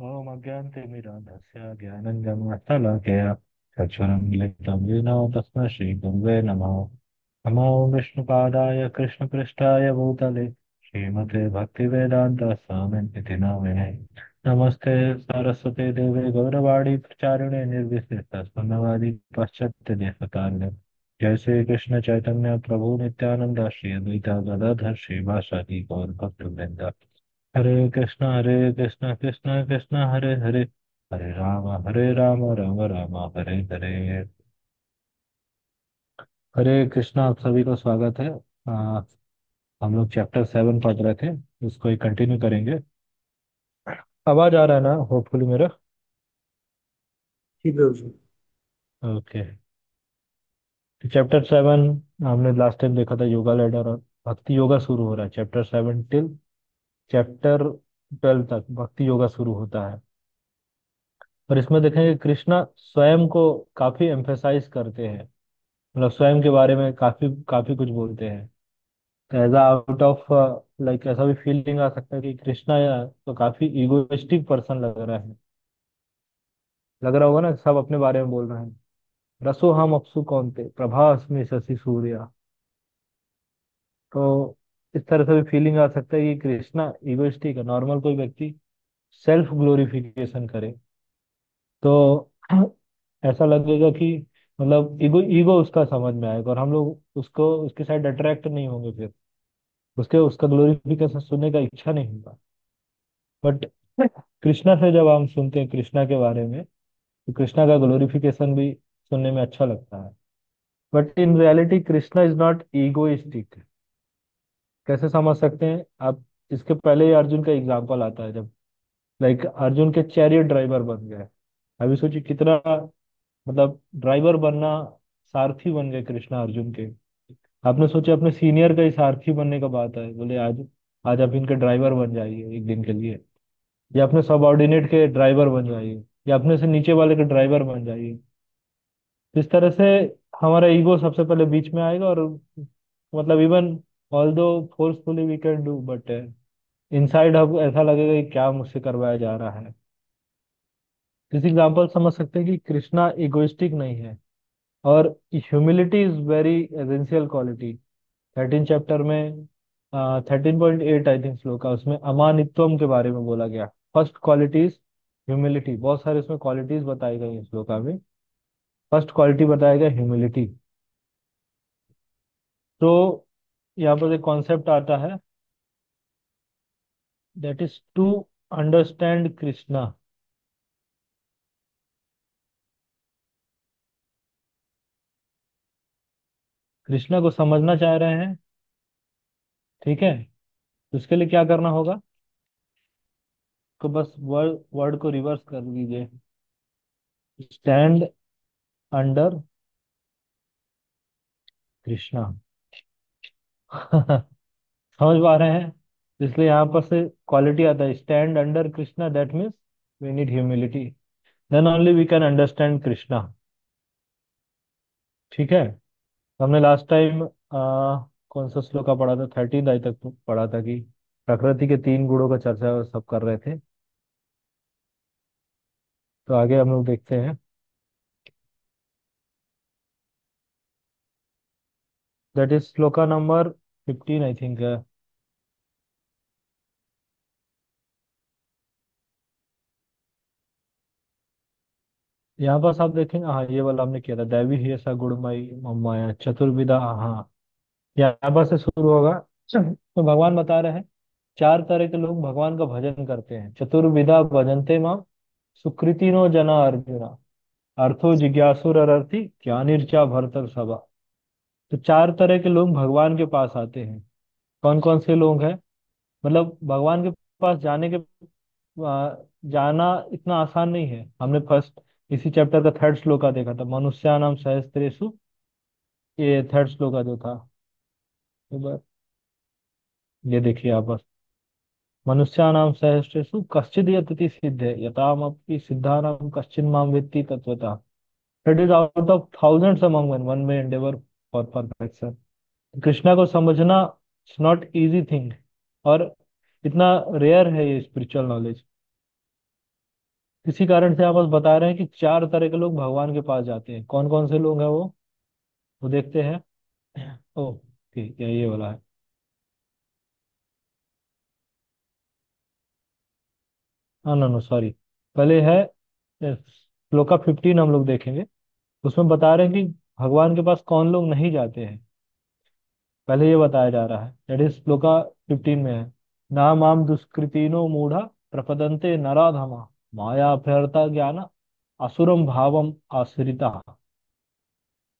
ओम अज्ञानतिमिरान्धस्य ज्ञानञ्जन्मस्थलाकया चक्षुरुन्मिलितं येन तस्मै श्रीगुरुवे नमः। नमो विष्णुपादाय कृष्णपृष्ठाय भूतले श्रीमते भक्तिवेदान्त स्वामिनिति नामिने। नमस्ते सरस्वती देवे गौरवाणी प्रचारिणे निर्विशेषशून्यवादी पाश्चात्य देशकारिणे। जय श्री कृष्ण चैतन्य प्रभु नित्यानंद श्री अद्वैता गदाधर श्रीवासादि गौर भक्तवृंद। हरे कृष्ण कृष्ण कृष्ण हरे हरे, हरे राम राम राम हरे हरे। हरे कृष्णा, आप सभी का स्वागत है। हम लोग चैप्टर 7 पढ़ रहे थे, उसको ही कंटिन्यू करेंगे। आवाज आ रहा है ना, होपफुली मेरा? ठीक है जी। ओके। तो चैप्टर 7 हमने लास्ट टाइम देखा था, योगा लैडर और भक्ति योगा शुरू हो रहा है। चैप्टर 7 टिल चैप्टर 12 तक भक्ति योगा शुरू होता है। और इसमें देखेंगे कृष्णा स्वयं को काफी एम्फेसाइज करते हैं, मतलब स्वयं के बारे में काफी काफी कुछ बोलते हैं। तो एज आउट ऑफ लाइक ऐसा भी फीलिंग आ सकता है कि कृष्णा तो काफी इगोइस्टिक पर्सन लग रहा है। लग रहा होगा ना, सब अपने बारे में बोल रहे हैं। रसो हम अपसु कौनते प्रभास्मि शशि सूर्या। तो इस तरह से भी फीलिंग आ सकता है कि कृष्णा इगोइस्टिक है। नॉर्मल कोई व्यक्ति सेल्फ ग्लोरिफिकेशन करे तो ऐसा लगेगा कि मतलब ईगो ईगो उसका समझ में आएगा, और हम लोग उसको उसके साइड अट्रैक्ट नहीं होंगे, फिर उसके उसका ग्लोरिफिकेशन सुनने का इच्छा नहीं होगा। बट कृष्णा से जब हम सुनते हैं कृष्णा के बारे में, तो कृष्णा का ग्लोरिफिकेशन भी सुनने में अच्छा लगता है। But in reality Krishna is not egoistic. कैसे समझ सकते हैं आप? इसके पहले ही अर्जुन का एग्जाम्पल आता है, जब लाइक अर्जुन के चैरियट ड्राइवर बन गए। अभी सोचिए कितना, मतलब ड्राइवर बनना, सारथी बन गए कृष्णा अर्जुन के। आपने सोचा अपने सीनियर का ही सारथी बनने का बात है, बोले आज आज आप इनके ड्राइवर बन जाइए एक दिन के लिए, या अपने सबऑर्डिनेट के ड्राइवर बन जाइए, या अपने से नीचे वाले के ड्राइवर बन जाइए। इस तरह से हमारा ईगो सबसे पहले बीच में आएगा, और मतलब even although forcefully we can do, but inside अब ऐसा लगेगा कि क्या मुझसे करवाया जा रहा है। इस एग्जाम्पल समझ सकते हैं कि कृष्णा इगोइस्टिक नहीं है। और humility is very essential quality. 13 chapter में 13.8 आई थिंक श्लोक है, उसमें अमानित्वम के बारे में बोला गया। फर्स्ट क्वालिटीज ह्यूमिलिटी, बहुत सारे उसमें क्वालिटीज बताई गई हैं श्लोका में। फर्स्ट क्वालिटी बताया गया ह्यूमिलिटी। तो यहाँ पर एक कॉन्सेप्ट आता है, that is to understand Krishna. Krishna को समझना चाह रहे हैं, ठीक है? तो उसके लिए क्या करना होगा? तो बस वर्ड वर्ड को रिवर्स कर दीजिए। Stand under Krishna. समझ पा रहे हैं? इसलिए यहाँ पर से क्वालिटी आता है, stand under Krishna, that means we need humility, then only we can understand Krishna. ठीक है। तो हमने लास्ट टाइम कौन सा श्लोक का पढ़ा था? 13 आई तक पढ़ा था कि प्रकृति के 3 गुणों का चर्चा सब कर रहे थे। तो आगे हम लोग देखते हैं, that is shloka number 15 I think है। यहाँ पर आप देखेंगे, हाँ ये वाला हमने किया था, दैवी ही ऐसा गुणमयी मम्माया चतुर्विधा। हाँ, यहाँ पर से शुरू होगा। तो भगवान बता रहे हैं 4 तरह के लोग भगवान का भजन करते हैं। चतुर्विधा भजन्ते माम सुकृतिनो जना अर्जुना, अर्थो जिज्ञासुरर्थी ज्ञानिर्चा भरतर सभा। तो 4 तरह के लोग भगवान के पास आते हैं। कौन कौन से लोग हैं? मतलब भगवान के पास जाना इतना आसान नहीं है। हमने फर्स्ट इसी चैप्टर का 3rd श्लोक का देखा था, मनुष्यानाम सहस्त्रेषु। ये 3rd श्लोक का जो था, एक बार ये देखिए आप बस। मनुष्याणाम सहस्रेषु कश्चिद् यतति सिद्धे यतामपि सिद्धानाम कश्चिन् माम वेत्ति तत्वतः। It is out of thousands among one, one में एंडेवर फॉर परफेक्शन। कृष्णा को समझना इट्स नॉट इजी थिंग, और इतना रेयर है ये स्पिरिचुअल नॉलेज। इसी कारण से आप बस बता रहे हैं कि चार तरह के लोग भगवान के पास जाते हैं। कौन कौन से लोग हैं वो देखते हैं। ओ ठीक है, ये वाला है। हाँ, नो नो सॉरी, पहले है श्लोका 15 हम लोग देखेंगे। उसमें बता रहे हैं कि भगवान के पास कौन लोग नहीं जाते हैं। पहले ये बताया जा रहा है, दैट इज श्लोका 15 में है। ना माम दुष्कृतिनो मूढ़ा प्रपदन्ते नराधमा माया अभ्यर्था ज्ञान असुरम भावम आश्रिता।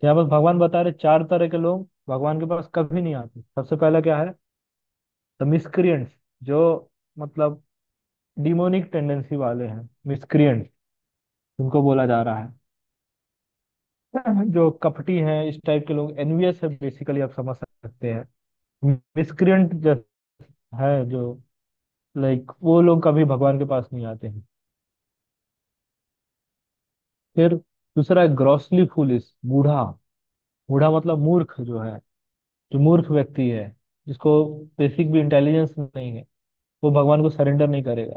यहाँ बस भगवान बता रहे चार तरह के लोग भगवान के पास कभी नहीं आते। सबसे पहला क्या है? द मिसक्रिएंट्स, जो मतलब डिमोनिक टेंडेंसी वाले हैं, मिसक्रिएंट्स उनको बोला जा रहा है। जो कपटी हैं, इस टाइप के लोग, एनवियस है बेसिकली, आप समझ सकते हैं। मिसक्रिएंट जो है, जो लाइक वो लोग कभी भगवान के पास नहीं आते हैं। फिर दूसरा है ग्रॉसली फूलिश, बूढ़ा। बूढ़ा मतलब मूर्ख जो है, जो मूर्ख व्यक्ति है, जिसको बेसिक भी इंटेलिजेंस नहीं है, वो भगवान को सरेंडर नहीं करेगा।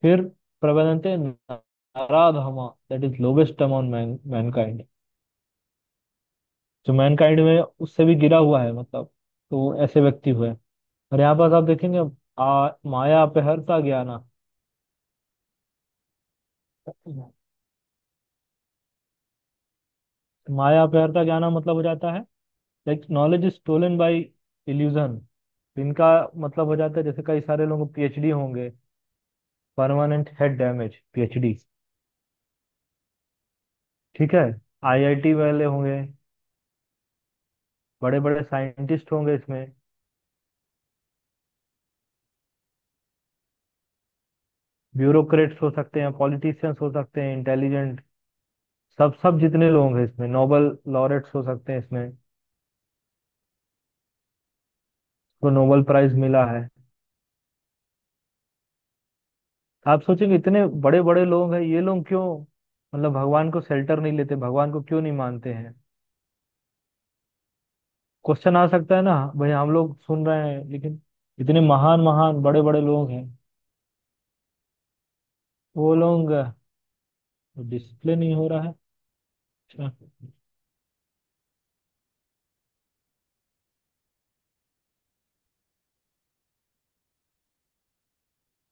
फिर प्रबंधनते नराधमा, that is lowest among mankind, जो मैनकाइंड में उससे भी गिरा हुआ है, मतलब तो वो ऐसे व्यक्ति हुए। और यहाँ पर आप देखेंगे माया अपहरता ज्ञाना। माया अपहरता ज्ञाना मतलब हो जाता है like knowledge is stolen by illusion. इनका मतलब हो जाता है जैसे कई सारे लोग पीएचडी होंगे, परमानेंट हेड डैमेज, पीएचडी। ठीक है। आईआईटी वाले होंगे, बड़े बड़े साइंटिस्ट होंगे इसमें, ब्यूरोक्रेट्स हो सकते हैं, पॉलिटिशियंस हो सकते हैं, इंटेलिजेंट, सब सब जितने लोग हैं इसमें, नोबल लॉरेट्स हो सकते हैं इसमें, को नोबेल प्राइज मिला है। आप सोचेंगे इतने बड़े बड़े लोग हैं, ये लोग क्यों मतलब भगवान को शेल्टर नहीं लेते, भगवान को क्यों नहीं मानते हैं? क्वेश्चन आ सकता है ना भाई, हम लोग सुन रहे हैं लेकिन इतने महान महान बड़े बड़े लोग हैं, वो लोग डिसिप्लिन नहीं हो रहा है।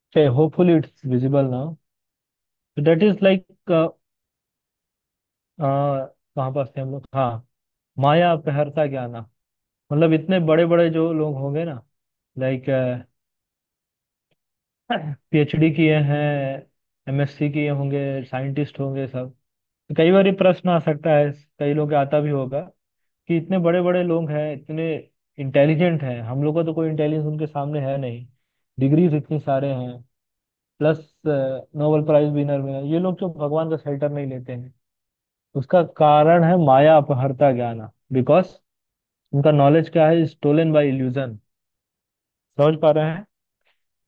अच्छा, hopefully it's visible now. That is like कहाँ पास थे हम लोग? हाँ, माया अपहरता ज्ञाना, मतलब इतने बड़े बड़े जो लोग होंगे ना, लाइक पीएचडी किए हैं, एमएससी किए होंगे, साइंटिस्ट होंगे सब। तो कई बार ये प्रश्न आ सकता है, कई लोग आता भी होगा, कि इतने बड़े बड़े लोग हैं, इतने इंटेलिजेंट हैं, हम लोग का तो कोई इंटेलिजेंस उनके सामने है नहीं, डिग्रीज इतनी सारे हैं, प्लस नोबेल प्राइज विनर में है, ये लोग जो भगवान का शेल्टर नहीं लेते हैं। उसका कारण है माया अपहरता ज्ञान, बिकॉज उनका नॉलेज क्या है? Stolen by illusion. समझ पा रहे हैं?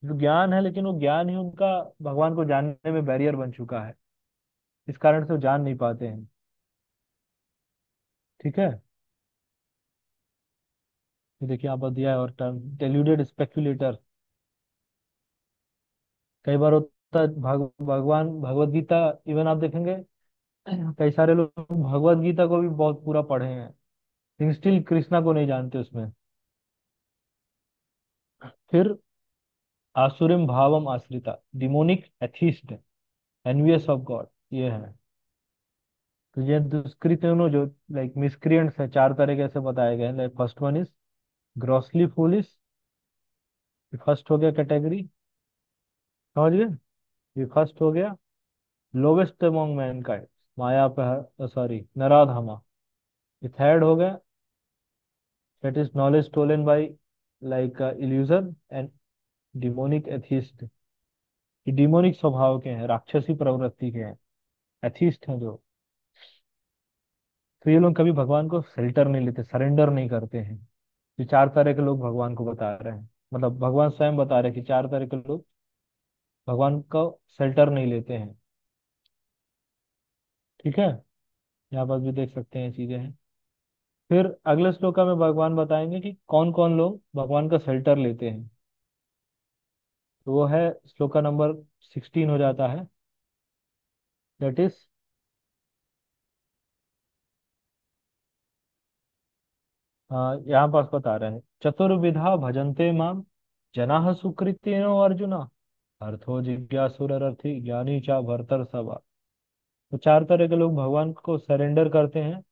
जो ज्ञान है, लेकिन वो ज्ञान ही उनका भगवान को जानने में बैरियर बन चुका है। इस कारण से वो जान नहीं पाते हैं। ठीक है। ये देखिए आप दिया है और टर्म डेल्यूडेड स्पेक्युलेटर। कई बार होता है भगवान भगवत गीता, इवन आप देखेंगे कई सारे लोग भगवत गीता को भी बहुत पूरा पढ़े हैं, लेकिन स्टिल कृष्णा को नहीं जानते उसमें। फिर आसुरिम भावम आश्रिता, demonic atheist, envious of God, ये है। तो ये दुष्कृतियों जो लाइक मिसक्रिएंट्स है, चार तरीके से बताए गए हैं। Like first one is grossly foolish, first हो गया कैटेगरी, समझ गए? ये फर्स्ट हो गया। लोवेस्ट अमॉन्ग मैनकाइंड, माया पे, सॉरी, नराधमा। ये थर्ड हो गया, that is knowledge stolen by like illusion and demonic atheist. ये डिमोनिक स्वभाव के हैं, राक्षसी प्रवृत्ति के हैं, एथिस्ट हैं जो। तो ये लोग कभी भगवान को शेल्टर नहीं लेते, सरेंडर नहीं करते हैं। ये चार तरह के लोग भगवान को बता रहे हैं, मतलब भगवान स्वयं बता रहे हैं कि चार तरह के लोग भगवान को शेल्टर नहीं लेते हैं। ठीक है। यहाँ पर भी देख सकते हैं चीजें हैं। फिर अगले श्लोका में भगवान बताएंगे कि कौन कौन लोग भगवान का शेल्टर लेते हैं। तो वो है श्लोका नंबर 16 हो जाता है। दैट इज, यहाँ पास बता रहे हैं, चतुर्विधा भजन्ते माम जनाः सुकृतिनो अर्जुना, अर्थो जिज्ञासुरर्थी ज्ञानी चा भरतर सभा। तो चार तरह के लोग भगवान को सरेंडर करते हैं।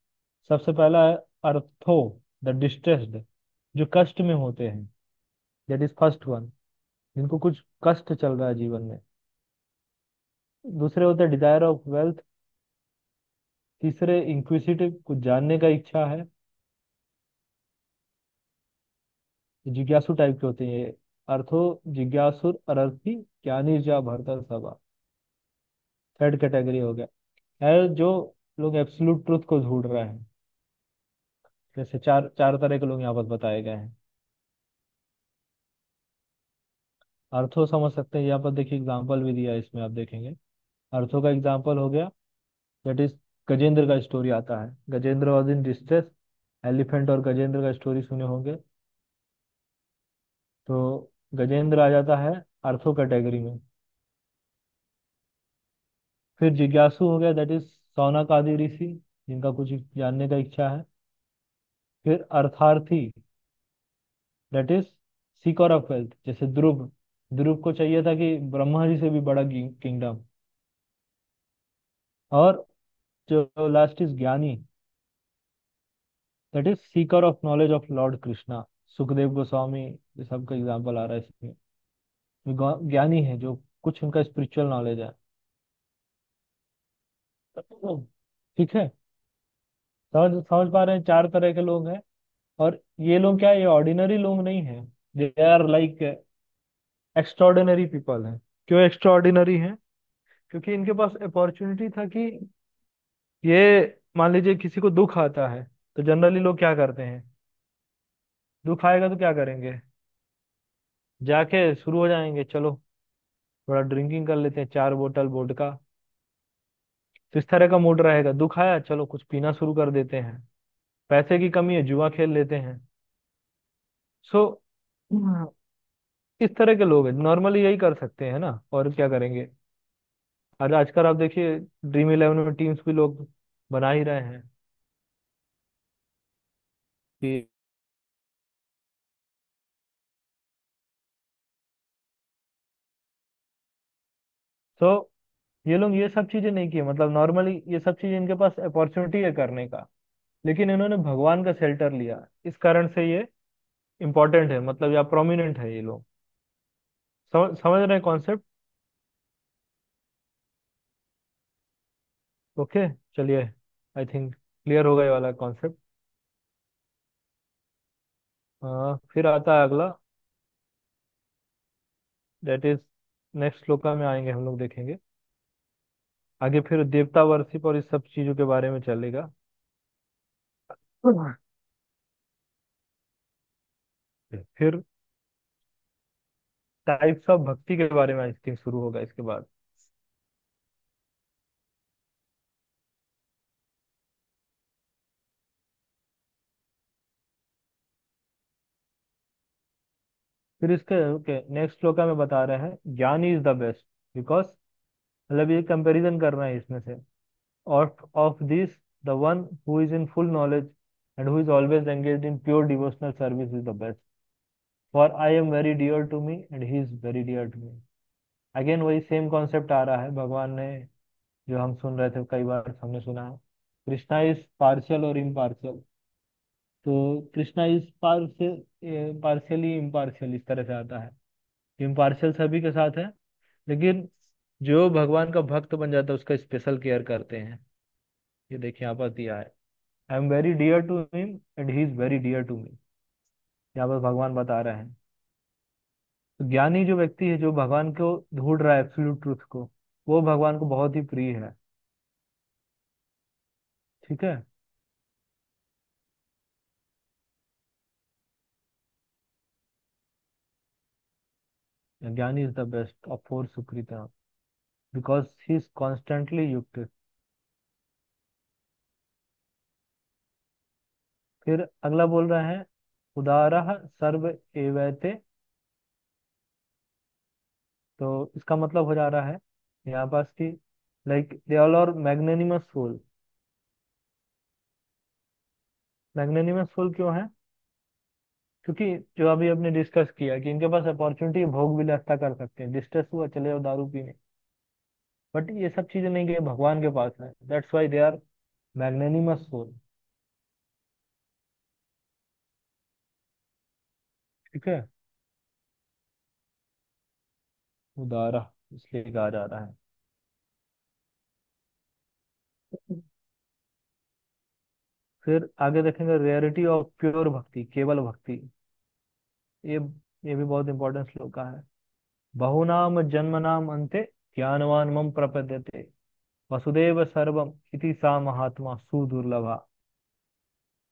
सबसे पहला है अर्थो, द डिस्ट्रेस्ड, जो कष्ट में होते हैं, दैट इज फर्स्ट वन, जिनको कुछ कष्ट चल रहा है जीवन में। दूसरे होते हैं डिजायर ऑफ वेल्थ। तीसरे इंक्विसिटिव, कुछ जानने का इच्छा है, जिज्ञासु टाइप के होते हैं ये। अर्थो जिज्ञासुर अर्थी ज्ञानी जा भरतर सभा, थर्ड कैटेगरी हो गया। है जो लोग एब्सोल्यूट ट्रुथ को ढूंढ रहे हैं। जैसे चार चार तरह के लोग यहाँ पर बताए गए हैं। अर्थो समझ सकते हैं, यहाँ पर देखिए एग्जाम्पल भी दिया है इसमें, आप देखेंगे। अर्थों का एग्जाम्पल हो गया, दैट इज गजेंद्र का स्टोरी आता है, Gajendra was in distress. Elephant और गजेंद्र का स्टोरी सुने होंगे। तो गजेंद्र आ जाता है अर्थो कैटेगरी में। फिर जिज्ञासु हो गया, दैट इज सौनक आदि ऋषि, जिनका कुछ जानने का इच्छा है। फिर अर्थार्थी, that is seeker of wealth, जैसे ध्रुव। ध्रुव को चाहिए था कि ब्रह्मा जी से भी बड़ा किंगडम। और जो लास्ट इज ज्ञानी, that is seeker of knowledge of Lord Krishna. Sukhdev Goswami, ये सबका एग्जाम्पल आ रहा है इसमें। जो ज्ञानी है, जो कुछ उनका स्पिरिचुअल नॉलेज है। ठीक है। समझ समझ पा रहे हैं, चार तरह के लोग हैं। और ये लोग क्या है, ये ऑर्डिनरी लोग नहीं है, they are like extraordinary people हैं। क्यों एक्स्ट्रॉर्डिनरी हैं? क्योंकि इनके पास अपॉर्चुनिटी था कि ये, मान लीजिए किसी को दुख आता है, तो जनरली लोग क्या करते हैं, दुख आएगा तो क्या करेंगे, जाके शुरू हो जाएंगे, चलो थोड़ा ड्रिंकिंग कर लेते हैं, 4 बोतल वोडका। तो इस तरह का मूड रहेगा। दुख आया, चलो कुछ पीना शुरू कर देते हैं। पैसे की कमी है, जुआ खेल लेते हैं। सो इस तरह के लोग हैं, नॉर्मली यही कर सकते हैं ना, और क्या करेंगे। और आजकल आप देखिए, ड्रीम इलेवन में टीम्स भी लोग बना ही रहे हैं कि। तो ये लोग ये सब चीजें नहीं किए, मतलब नॉर्मली ये सब चीजें इनके पास अपॉर्चुनिटी है करने का, लेकिन इन्होंने भगवान का शेल्टर लिया, इस कारण से ये इंपॉर्टेंट है, मतलब या प्रोमिनेंट है ये लोग। समझ रहे हैं कॉन्सेप्ट? ओके, चलिए, आई थिंक क्लियर हो गया ये वाला कॉन्सेप्ट। फिर आता है अगला, दैट इज नेक्स्ट श्लोका में आएंगे हम लोग, देखेंगे आगे। फिर देवता वर्शिप और इस सब चीजों के बारे में चलेगा। फिर टाइप्स ऑफ भक्ति के बारे में आई थिंक शुरू होगा इसके बाद। फिर इसके ओके, नेक्स्ट श्लोका में बता रहे हैं ज्ञान इज द बेस्ट, बिकॉज, मतलब ये कंपैरिजन कर रहे हैं इसमें से। Of this the one who is in full knowledge and who is always engaged in pure devotional service is the best, for I am very dear to me and he is very dear to me. Again वही same concept आ रहा है भगवान ने, जो हम सुन रहे थे, कई बार हमने सुना है। कृष्णा इज पार्शियल और इम्पार्शियल। तो Krishna is partial, partially impartial, इस तरह से आता है। इम्पार्शियल सभी के साथ है, लेकिन जो भगवान का भक्त बन जाता है उसका स्पेशल केयर करते हैं। ये देखिए यहाँ पर दिया है, I am very dear to him and he is very dear to me. यहाँ पर भगवान बता रहे हैं। तो ज्ञानी जो व्यक्ति है, जो भगवान को ढूंढ रहा है, एब्सोल्यूट ट्रुथ को, वो भगवान को बहुत ही प्रिय है। ठीक है। ज्ञानी is the best of four Sukrita, because he is constantly युक्त। फिर अगला बोल रहा है, उदारः सर्व एवैते। तो इसका मतलब हो जा रहा है यहाँ पास की, like they all are magnanimous soul. Magnanimous soul क्यों है? क्योंकि जो अभी आपने डिस्कस किया कि इनके पास अपॉर्चुनिटी भोग विलासिता कर सकते हैं, डिस्ट्रेस हुआ चले जाओ दारू पीने। बट ये सब चीजें नहीं कि भगवान के पास है, that's why they are magnanimous soul. ठीक है। उदारा, इसलिए कहा जा रहा है। फिर आगे देखेंगे रेयरिटी ऑफ प्योर भक्ति, केवल भक्ति। ये ये भी बहुत इंपॉर्टेंट श्लोक है। बहुनाम जन्मनाम अन्ते ज्ञानवान मम प्रपद्यते, वसुदेव सर्वम इति सा महात्मा सुदुर्लभा।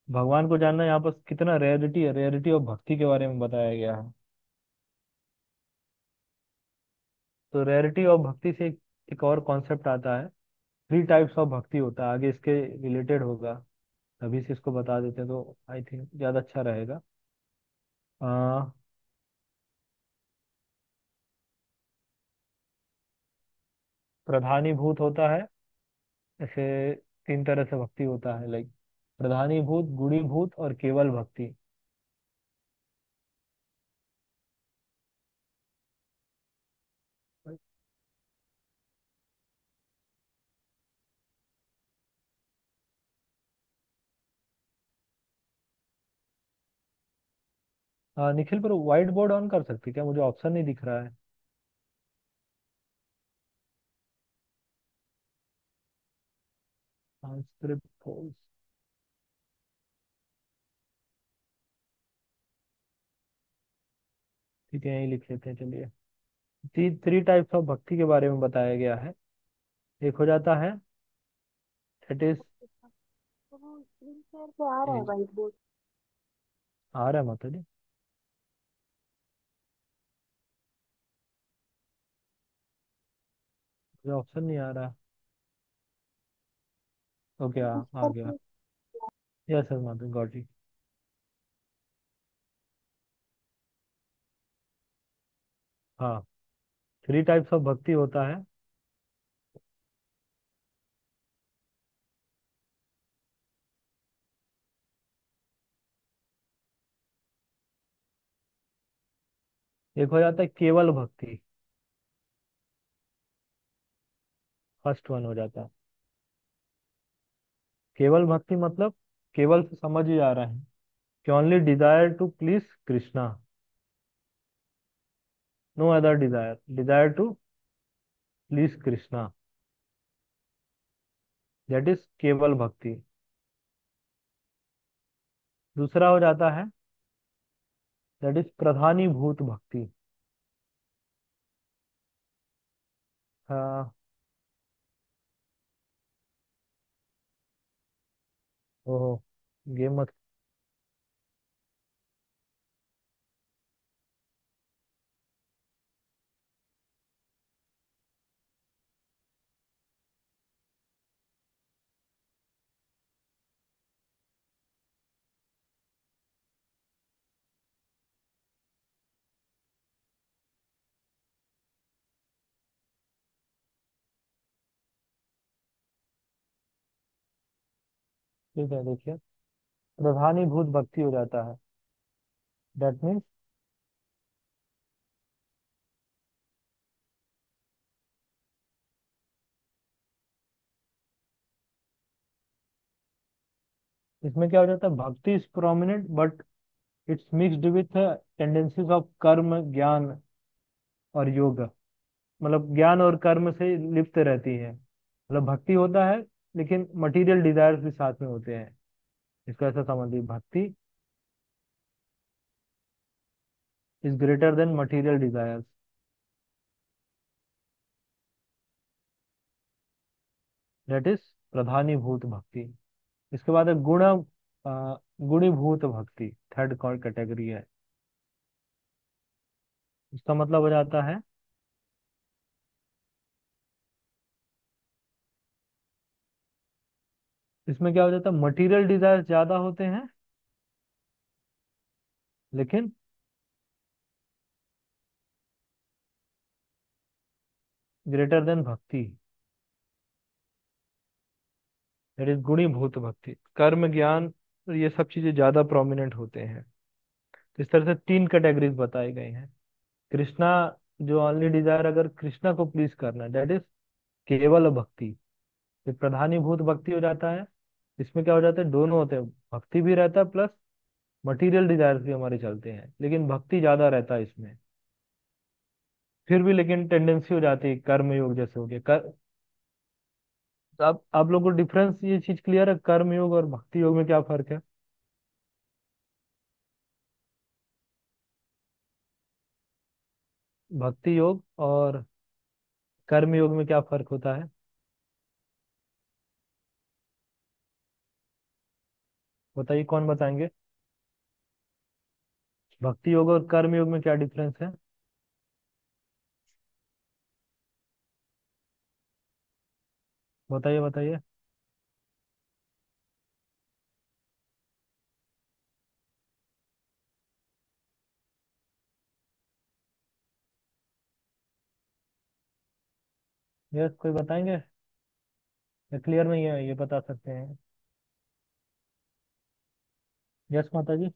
भगवान को जानना यहाँ पर कितना रेयरिटी है, रेयरिटी ऑफ भक्ति के बारे में बताया गया है। तो रेयरिटी ऑफ भक्ति से एक और कॉन्सेप्ट आता है। थ्री टाइप्स ऑफ भक्ति होता है, आगे इसके रिलेटेड होगा, अभी से इसको बता देते हैं तो आई थिंक ज्यादा अच्छा रहेगा। आ, प्रधानीभूत होता है, ऐसे तीन तरह से भक्ति होता है, लाइक प्रधानीभूत, गुणीभूत और केवल भक्ति। निखिल पर व्हाइट बोर्ड ऑन कर सकते क्या? मुझे ऑप्शन नहीं दिख रहा है। Answer false। ठीक है, यही लिख लेते हैं चलिए। थ्री टाइप्स ऑफ भक्ति के बारे में बताया गया है। एक हो जाता है, दैट इज, तो वो स्क्रीन शेयर पे आ रहा है व्हाइट बोर्ड। आ रहा है माता जी? मुझे ऑप्शन नहीं आ रहा। ओके, आ गया। करके यस सर माता, गॉट इट। हाँ, थ्री टाइप्स ऑफ भक्ति होता है। एक हो जाता है केवल भक्ति, फर्स्ट वन हो जाता है। केवल भक्ति मतलब, केवल से समझ ही आ रहा है कि only desire to please Krishna, no other desire, desire to please Krishna, that is केवल भक्ति। दूसरा हो जाता है, दैट इज प्रधानीभूत भक्ति। हाँ। ओहो, गेम मत। ठीक है, देखिए, प्रधानीभूत भक्ति हो जाता है, दैट मीन्स इसमें क्या हो जाता है, भक्ति is prominent but it's mixed with tendencies of कर्म, ज्ञान और योग। मतलब ज्ञान और कर्म से लिप्त रहती है, मतलब भक्ति होता है लेकिन मटेरियल डिजायर्स भी साथ में होते हैं। इसको ऐसा समझिए, भक्ति is greater than material desires, that is प्रधानीभूत भक्ति। इसके बाद है गुणीभूत भक्ति, थर्ड कॉल कैटेगरी है। इसका मतलब हो जाता है, इसमें क्या हो जाता है, मटेरियल डिजायर ज्यादा होते हैं लेकिन ग्रेटर देन भक्ति। दैट इज गुणीभूत भक्ति, कर्म ज्ञान ये सब चीजें ज्यादा प्रोमिनेंट होते हैं। तो इस तरह से तीन कैटेगरीज बताई गई हैं। कृष्णा, जो ओनली डिजायर अगर कृष्णा को प्लीज करना, दैट इज केवल भक्ति। ये प्रधानीभूत भक्ति हो जाता है। इसमें क्या हो जाता है, दोनों होते हैं, भक्ति भी रहता है प्लस मटेरियल डिजायर्स भी हमारे चलते हैं, लेकिन भक्ति ज्यादा रहता है इसमें। फिर भी लेकिन टेंडेंसी हो जाती है कर्म योग जैसे हो गया तो आप लोगों को डिफरेंस, ये चीज क्लियर है कर्म योग और भक्ति योग में क्या फर्क है? भक्ति योग और कर्म योग में क्या फर्क होता है? बताइए, कौन बताएंगे? भक्ति योग और कर्म योग में क्या डिफरेंस है? बताइए बताइए। यस, कोई बताएंगे या क्लियर नहीं है ये बता सकते हैं? यस माता जी।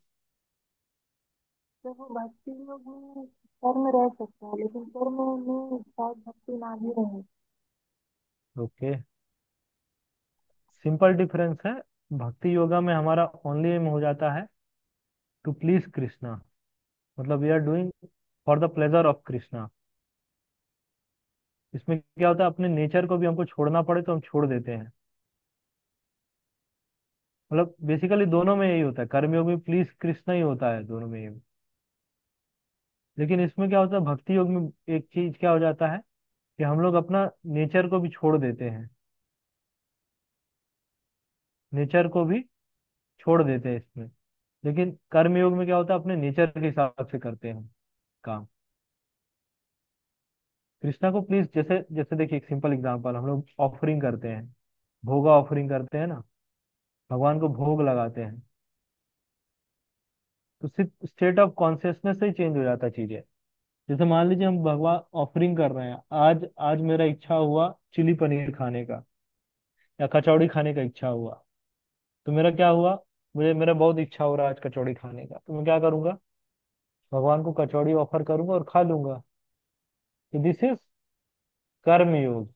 देखो भक्ति योग में कर्म रह सकता है, लेकिन कर्म में शायद भक्ति ना भी रहे। ओके, सिंपल डिफरेंस है। भक्ति योगा में हमारा ओनली एम हो जाता है टू प्लीज कृष्णा, मतलब we are doing for the pleasure of Krishna. इसमें क्या होता है, अपने नेचर को भी हमको छोड़ना पड़े तो हम छोड़ देते हैं। मतलब बेसिकली दोनों में यही होता है, कर्मयोग में प्लीज कृष्णा ही होता है दोनों में यही। लेकिन इसमें क्या होता है, भक्ति योग में एक चीज क्या हो जाता है कि हम लोग अपना नेचर को भी छोड़ देते हैं। नेचर को भी छोड़ देते हैं इसमें। लेकिन कर्मयोग में क्या होता है, अपने नेचर के हिसाब से करते हैं काम। कृष्णा को प्लीज, जैसे जैसे देखिए, एक सिंपल एग्जांपल, हम लोग ऑफरिंग करते हैं, भोगा ऑफरिंग करते हैं ना, भगवान को भोग लगाते हैं। तो सिर्फ स्टेट ऑफ कॉन्शियसनेस से ही चेंज हो जाता है चीजें। जैसे मान लीजिए हम भगवान ऑफरिंग कर रहे हैं, आज आज मेरा इच्छा हुआ चिली पनीर खाने का या कचौड़ी खाने का इच्छा हुआ। तो मेरा क्या हुआ, मुझे मेरा बहुत इच्छा हो रहा है आज कचौड़ी खाने का, तो मैं क्या करूंगा, भगवान को कचौड़ी ऑफर करूंगा और खा लूंगा। तो दिस इज कर्म योग।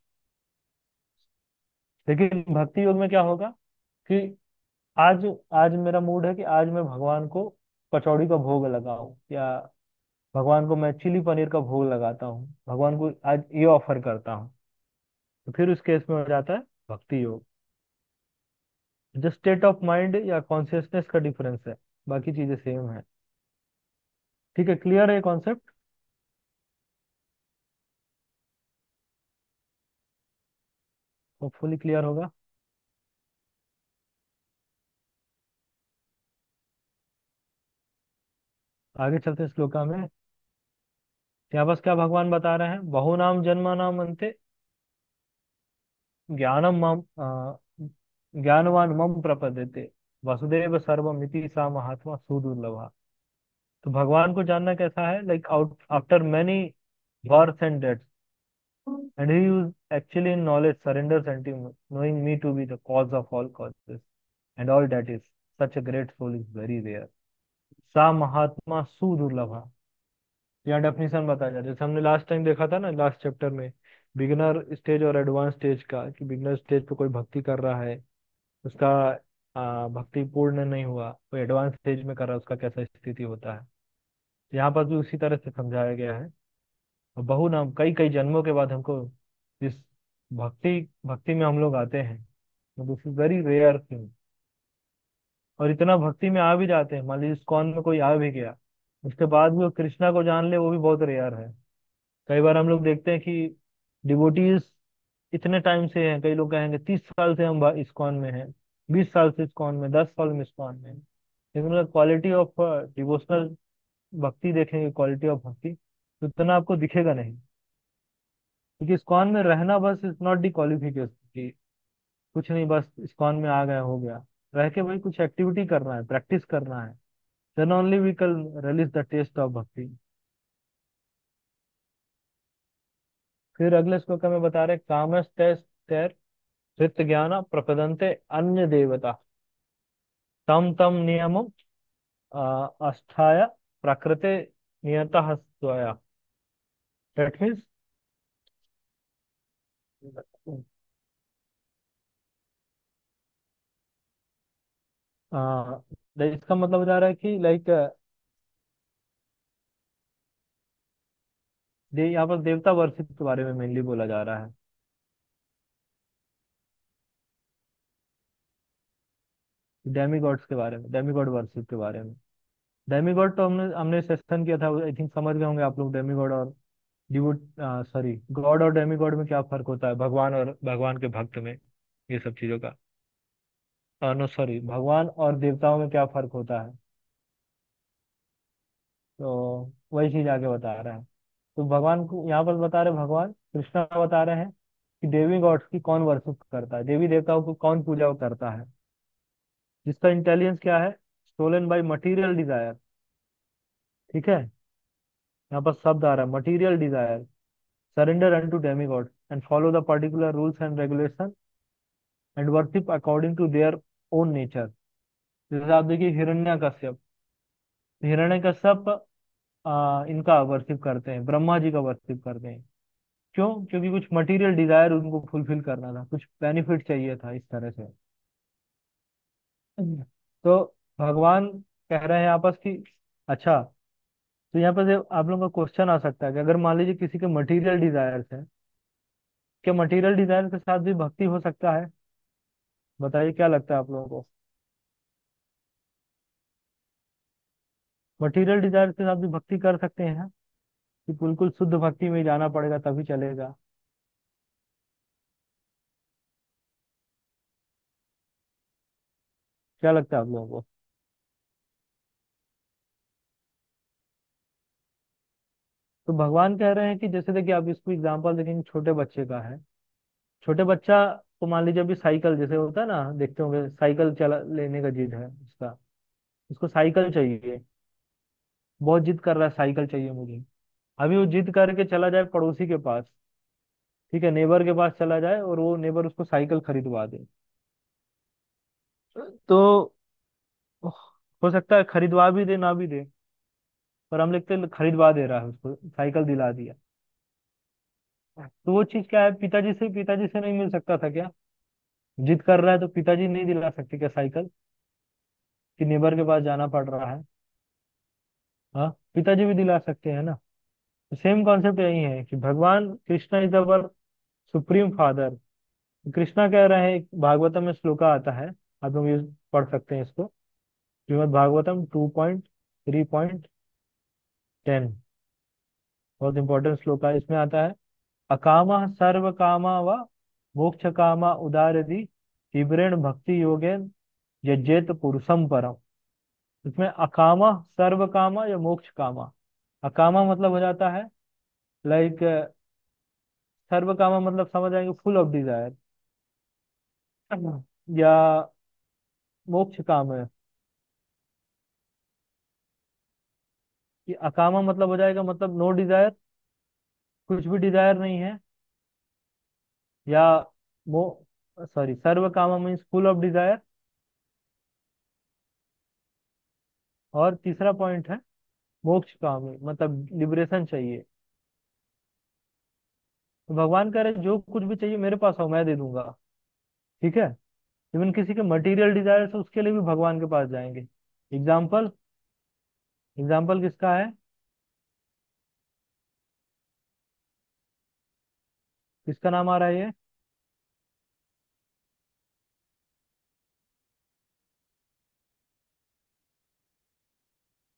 लेकिन भक्ति योग में क्या होगा कि आज आज मेरा मूड है कि आज मैं भगवान को कचौड़ी का भोग लगाऊं, या भगवान को मैं चिली पनीर का भोग लगाता हूँ, भगवान को आज ये ऑफर करता हूँ। तो फिर उस केस में हो जाता है भक्ति योग। जो स्टेट ऑफ माइंड या कॉन्शियसनेस का डिफरेंस है, बाकी चीजें सेम है। ठीक है, क्लियर है कॉन्सेप्ट? होपफुली क्लियर होगा। आगे चलते हैं श्लोका में। यहाँ बस क्या भगवान बता रहे हैं, बहुनाम जन्मानाम अन्ते ज्ञानम मम ज्ञानवान मम प्रपद्यते वसुदेव सर्वमिति सा महात्मा सुदुर्लभा। तो भगवान को जानना कैसा है, like out after many births and deaths, and he who actually in knowledge surrenders unto me, knowing me to be the cause of all causes and all that is, such a great soul is very rare. सा महात्मा सुदुर्लभा। यहाँ definition बताया जाए, जैसे हमने last time देखा था ना, last chapter में, बिगिनर स्टेज और एडवांस स्टेज का, कि बिगिनर स्टेज पे कोई भक्ति कर रहा है, उसका भक्ति पूर्ण नहीं हुआ, कोई एडवांस स्टेज में कर रहा है, उसका कैसा स्थिति होता है। यहाँ पर भी उसी तरह से समझाया गया है। और बहु नाम, कई कई जन्मों के बाद हमको इस भक्ति भक्ति में हम लोग आते हैं, तो this is very rare thing. और इतना भक्ति में आ भी जाते हैं, मान लीजिए इस्कॉन में कोई आ भी गया, उसके बाद भी वो कृष्णा को जान ले, वो भी बहुत रेयर है। कई बार हम लोग देखते हैं कि डिवोटीज इतने टाइम से हैं, कई लोग कहेंगे 30 साल से हम इस्कॉन में हैं, 20 साल से इस्कॉन में, 10 साल में इस्कॉन में हैं। लेकिन अगर क्वालिटी ऑफ डिवोशनल भक्ति देखेंगे, क्वालिटी ऑफ भक्ति, तो इतना आपको दिखेगा नहीं। क्योंकि इस्कॉन में रहना बस इज नॉट दी क्वालिफिकेशन कि कुछ नहीं, बस इस्कॉन में आ गए हो गया। रह के भाई कुछ एक्टिविटी करना है, प्रैक्टिस करना है, then only we can release the taste of भक्ति। फिर अगले श्लोक में बता रहे कामस तैर चित्त ज्ञान प्रपदन्ते अन्य देवता तम तम नियमम अस्थाय प्रकृते नियतः स्वया। दैट मीन्स इसका मतलब हो जा रहा है कि लाइक यहाँ पर देवता वर्शिप के बारे में मेनली बोला जा रहा है। डेमी गॉड्स के बारे में, डेमी गॉड वर्शिप के बारे में। डेमी गॉड तो हमने हमने सेशन किया था, आई थिंक समझ गए होंगे आप लोग डेमी गॉड और डिवोट, सॉरी, गॉड और डेमी गॉड में क्या फर्क होता है, भगवान और भगवान के भक्त में, ये सब चीजों का। नो सॉरी, भगवान और देवताओं में क्या फर्क होता है। तो वही चीज आगे बता रहा है। तो भगवान को यहाँ पर बता रहे, भगवान कृष्णा बता रहे हैं कि देवी गॉड्स की कौन वर्शिप करता है, देवी देवताओं को कौन पूजा करता है, जिसका इंटेलिजेंस क्या है, स्टोलन बाय मटीरियल डिजायर। ठीक है, यहाँ पर शब्द आ रहा है material desire, surrender unto demigod and follow the particular rules and regulation and worship according to their own nature. जैसे आप देखिए हिरण्यकश्यप, हिरण्यकश्यप इनका वर्शिप करते हैं, ब्रह्मा जी का वर्शिप करते हैं। क्यों? क्योंकि कुछ मटेरियल डिजायर उनको फुलफिल करना था, कुछ बेनिफिट चाहिए था इस तरह से। तो भगवान कह रहे हैं आपस की। अच्छा, तो यहाँ पर से आप लोगों का क्वेश्चन आ सकता है कि अगर मान लीजिए किसी के मटेरियल डिजायर्स है, क्या मटेरियल डिजायर के साथ भी भक्ति हो सकता है? बताइए क्या लगता है आप लोगों को, मटेरियल डिजायर के साथ भी भक्ति कर सकते हैं कि बिल्कुल शुद्ध भक्ति में जाना पड़ेगा तभी चलेगा? क्या लगता है आप लोगों को? तो भगवान कह रहे हैं कि जैसे देखिए आप इसको एग्जांपल देखेंगे, छोटे बच्चे का है। छोटे बच्चा को मान लीजिए अभी साइकिल जैसे होता है ना, देखते होंगे साइकिल चला लेने का जिद है उसका, उसको साइकिल चाहिए, बहुत जिद कर रहा है साइकिल चाहिए मुझे। अभी वो जिद करके चला जाए पड़ोसी के पास, ठीक है, नेबर के पास चला जाए और वो नेबर उसको साइकिल खरीदवा दे, तो हो सकता है खरीदवा भी दे ना भी दे, पर हम लिखते हैं खरीदवा दे रहा है, उसको साइकिल दिला दिया। तो वो चीज क्या है, पिताजी से नहीं मिल सकता था क्या? जिद कर रहा है तो पिताजी नहीं दिला सकते क्या साइकिल, कि नेबर के पास जाना पड़ रहा है? हाँ, पिताजी भी दिला सकते हैं ना। तो सेम कॉन्सेप्ट यही है कि भगवान Krishna is our supreme father. Krishna कह रहे हैं, एक भागवतम में श्लोका आता है, आप लोग ये पढ़ सकते हैं इसको, श्रीमद् भागवतम 2.3.10, बहुत इंपॉर्टेंट श्लोक है। इसमें आता है, अकामा सर्व कामा व मोक्ष कामा उदारधि तीव्रेण भक्ति योगेन यजेत पुरुषम परम। इसमें अकामा सर्व कामा या मोक्ष कामा, अकामा मतलब हो जाता है लाइक, सर्व कामा मतलब समझ आएंगे फुल ऑफ डिजायर, या मोक्ष काम है कि अकामा मतलब हो जाएगा मतलब नो डिजायर, कुछ भी डिजायर नहीं है, या मो सॉरी, सर्व कामा मीन्स फुल ऑफ डिजायर, और तीसरा पॉइंट है मोक्ष काम है मतलब लिबरेशन चाहिए। तो भगवान कह रहे जो कुछ भी चाहिए मेरे पास आओ, मैं दे दूंगा। ठीक है, इवन किसी के मटेरियल डिजायर है उसके लिए भी भगवान के पास जाएंगे। एग्जाम्पल, एग्जाम्पल किसका है, किसका नाम आ रहा है ये?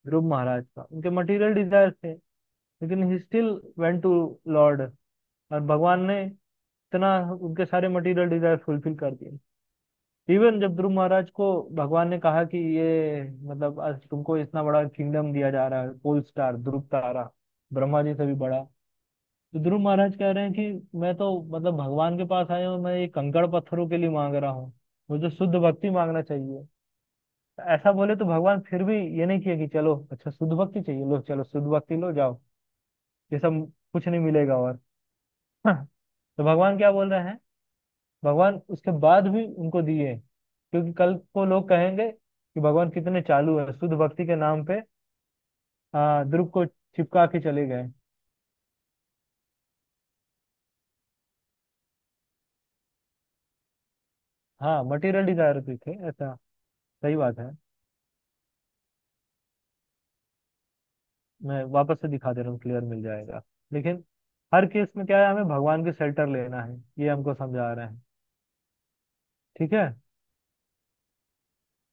ध्रुव महाराज का, उनके मटेरियल डिजायर थे, लेकिन he still went to lord, और भगवान ने इतना उनके सारे मटेरियल डिजायर फुलफिल कर दिए। इवन जब ध्रुव महाराज को भगवान ने कहा कि ये मतलब आज तुमको इतना बड़ा किंगडम दिया जा रहा है, पोल स्टार ध्रुव तारा, ब्रह्मा जी से भी बड़ा। तो ध्रुव महाराज कह रहे हैं कि मैं तो मतलब भगवान के पास आया हूँ, मैं ये कंकड़ पत्थरों के लिए मांग रहा हूँ, मुझे शुद्ध भक्ति मांगना चाहिए। ऐसा बोले तो भगवान फिर भी ये नहीं किया कि चलो अच्छा शुद्ध भक्ति चाहिए, लो चलो शुद्ध भक्ति लो जाओ, ये सब कुछ नहीं मिलेगा और तो भगवान क्या बोल रहे हैं, भगवान उसके बाद भी उनको दिए, क्योंकि कल को लोग कहेंगे कि भगवान कितने चालू है, शुद्ध भक्ति के नाम पे ध्रुव को चिपका के चले गए। हाँ, मटेरियल डिजायर भी थे ऐसा, सही बात है। मैं वापस से दिखा दे रहा हूँ, क्लियर मिल जाएगा। लेकिन हर केस में क्या है, हमें भगवान के शेल्टर लेना है, ये हमको समझा रहे हैं। ठीक है।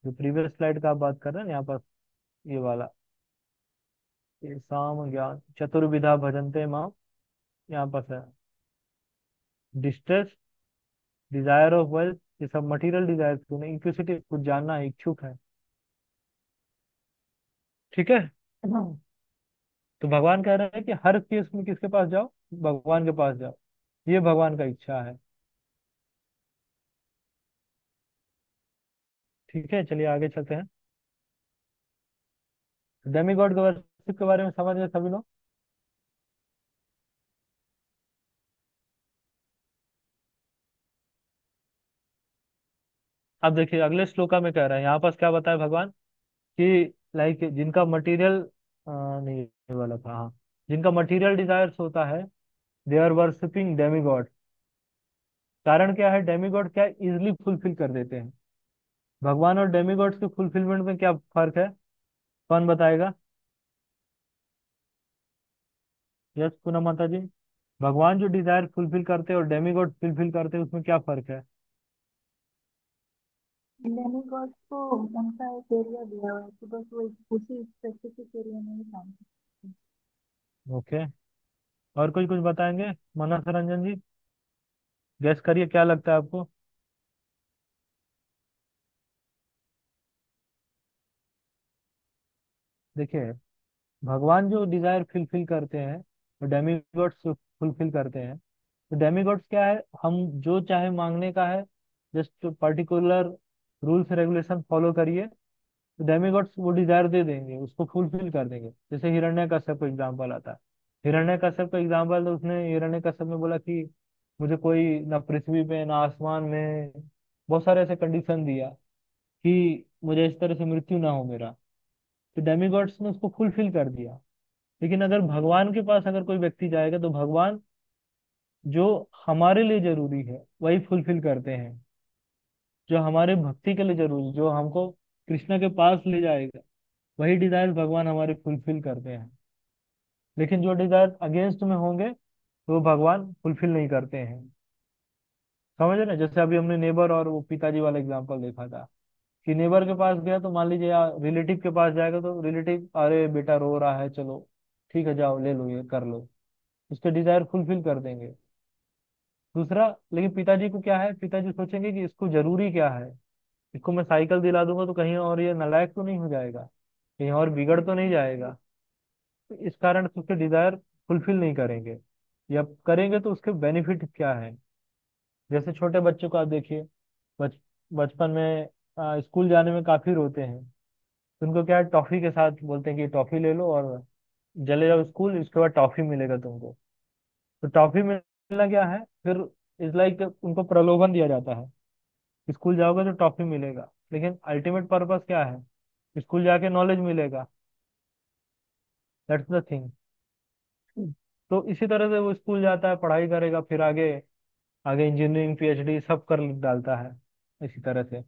जो प्रीवियस स्लाइड का आप बात कर रहे हैं ना, यहाँ पर ये वाला, ये साम ज्ञान चतुर्विधा भजन्ते माम, यहाँ पर है डिस्ट्रेस, डिजायर ऑफ वेल्थ, ये सब मटेरियल डिजायर क्यों नहीं, इंक्विसिटिव, कुछ जानना है, इच्छुक है। ठीक है। तो भगवान कह रहे हैं कि हर केस में किसके पास जाओ, भगवान के पास जाओ, ये भगवान का इच्छा है। ठीक है, चलिए आगे चलते हैं। डेमीगॉड के वर्शिप के बारे में समझ गए सभी लोग। अब देखिए अगले श्लोका में कह रहे हैं, यहाँ पर क्या बताया भगवान कि लाइक जिनका मटेरियल, नहीं ये वाला था, हाँ, जिनका मटेरियल डिजायर्स होता है, दे आर वर्शिपिंग डेमीगॉड। कारण क्या है, डेमीगॉड क्या इजिली फुलफिल कर देते हैं। भगवान और डेमीगॉड्स के फुलफिलमेंट में क्या फर्क है, कौन बताएगा? यस पूनम माता जी। भगवान जो डिजायर फुलफिल करते हैं और डेमीगॉड फुलफिल करते हैं, उसमें क्या फर्क है? डेमीगॉड्स को उनका एक एरिया दिया हुआ है कि बस वो उसी स्पेसिफिक एरिया में ही काम करते हैं। ओके। और कोई कुछ बताएंगे? मानस रंजन जी, गैस करिए क्या लगता है आपको। देखिए, भगवान जो डिजायर फुलफिल करते हैं, वो डेमीगॉड्स फुलफिल करते हैं। तो डेमीगॉड्स क्या है, हम जो चाहे मांगने का है, just particular rules regulation follow करिए, तो डेमीगॉड्स वो डिजायर दे देंगे, उसको फुलफिल कर देंगे। जैसे हिरण्यकश्यप का एग्जांपल आता है। हिरण्यकश्यप का एग्जांपल, तो उसने हिरण्यकश्यप ने बोला कि मुझे कोई ना पृथ्वी पे ना आसमान में, बहुत सारे ऐसे कंडीशन दिया कि मुझे इस तरह से मृत्यु ना हो मेरा। तो डेमीगॉड्स ने उसको फुलफिल कर दिया। लेकिन अगर भगवान के पास अगर कोई व्यक्ति जाएगा, तो भगवान जो हमारे लिए जरूरी है वही फुलफिल करते हैं, जो हमारे भक्ति के लिए जरूरी, जो हमको कृष्ण के पास ले जाएगा, वही डिजायर भगवान हमारे फुलफिल करते हैं। लेकिन जो डिजायर अगेंस्ट में होंगे, तो वो भगवान फुलफिल नहीं करते हैं। समझ रहे हैं? जैसे अभी हमने नेबर और वो पिताजी वाला एग्जांपल देखा था, कि नेबर के पास गया तो मान लीजिए, या रिलेटिव के पास जाएगा तो रिलेटिव, अरे बेटा रो रहा है, चलो ठीक है जाओ ले लो, ये कर लो, उसके डिजायर फुलफिल कर देंगे। दूसरा, लेकिन पिताजी को क्या है, पिताजी सोचेंगे कि इसको जरूरी क्या है, इसको मैं साइकिल दिला दूंगा तो कहीं और ये नालायक तो नहीं हो जाएगा, कहीं और बिगड़ तो नहीं जाएगा। तो इस कारण से उसके डिजायर फुलफिल नहीं करेंगे, या करेंगे तो उसके बेनिफिट क्या है। जैसे छोटे बच्चों को आप देखिए, बच बचपन में स्कूल जाने में काफी रोते हैं, तो उनको क्या है, टॉफी के साथ बोलते हैं कि टॉफी ले लो और चले जाओ स्कूल, इसके बाद टॉफी मिलेगा तुमको। तो टॉफी मिलना क्या है फिर, इज लाइक उनको प्रलोभन दिया जाता है, स्कूल जाओगे तो टॉफी मिलेगा, लेकिन अल्टीमेट पर्पस क्या है, स्कूल जाके नॉलेज मिलेगा। That's the thing. तो इसी तरह से वो स्कूल जाता है, पढ़ाई करेगा, फिर आगे आगे इंजीनियरिंग पीएचडी सब कर डालता है इसी तरह से।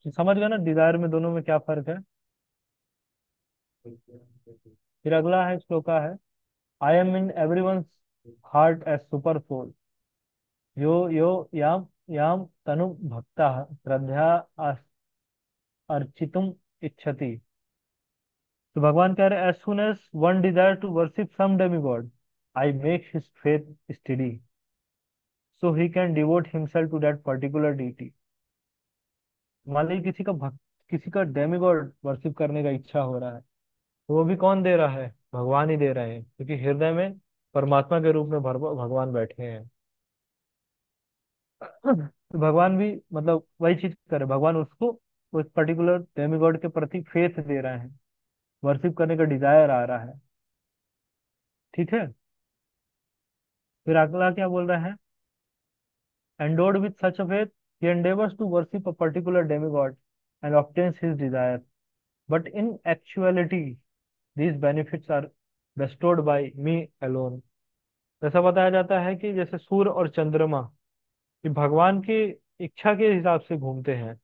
तो समझ गए ना डिजायर में दोनों में क्या फर्क है। फिर अगला है श्लोका है, I am in everyone's heart as super soul, यो यो याम याम तनु भक्ता श्रद्धा अर्चितुम इच्छति। तो भगवान कह रहे हैं, as soon as one desire to worship some demigod, I make his faith steady, so he can devote himself to that particular deity. मान लीजिए किसी का डेमीगॉड वर्शिप करने का इच्छा हो रहा है, तो वो भी कौन दे रहा है, भगवान ही दे रहे हैं, क्योंकि हृदय में परमात्मा के रूप में भगवान बैठे हैं। तो भगवान भी मतलब वही चीज करे, भगवान उसको उस पर्टिकुलर डेमीगॉड के प्रति फेथ दे रहे हैं, वर्शिप करने का डिजायर आ रहा है। ठीक है। फिर अगला क्या बोल रहा है, Endowed with such a faith, he endeavors to worship a particular demigod and obtains his desire. But in actuality, these benefits are bestowed by me alone. ऐसा बताया जाता है कि जैसे सूर्य और चंद्रमा ये भगवान की इच्छा के हिसाब से घूमते हैं,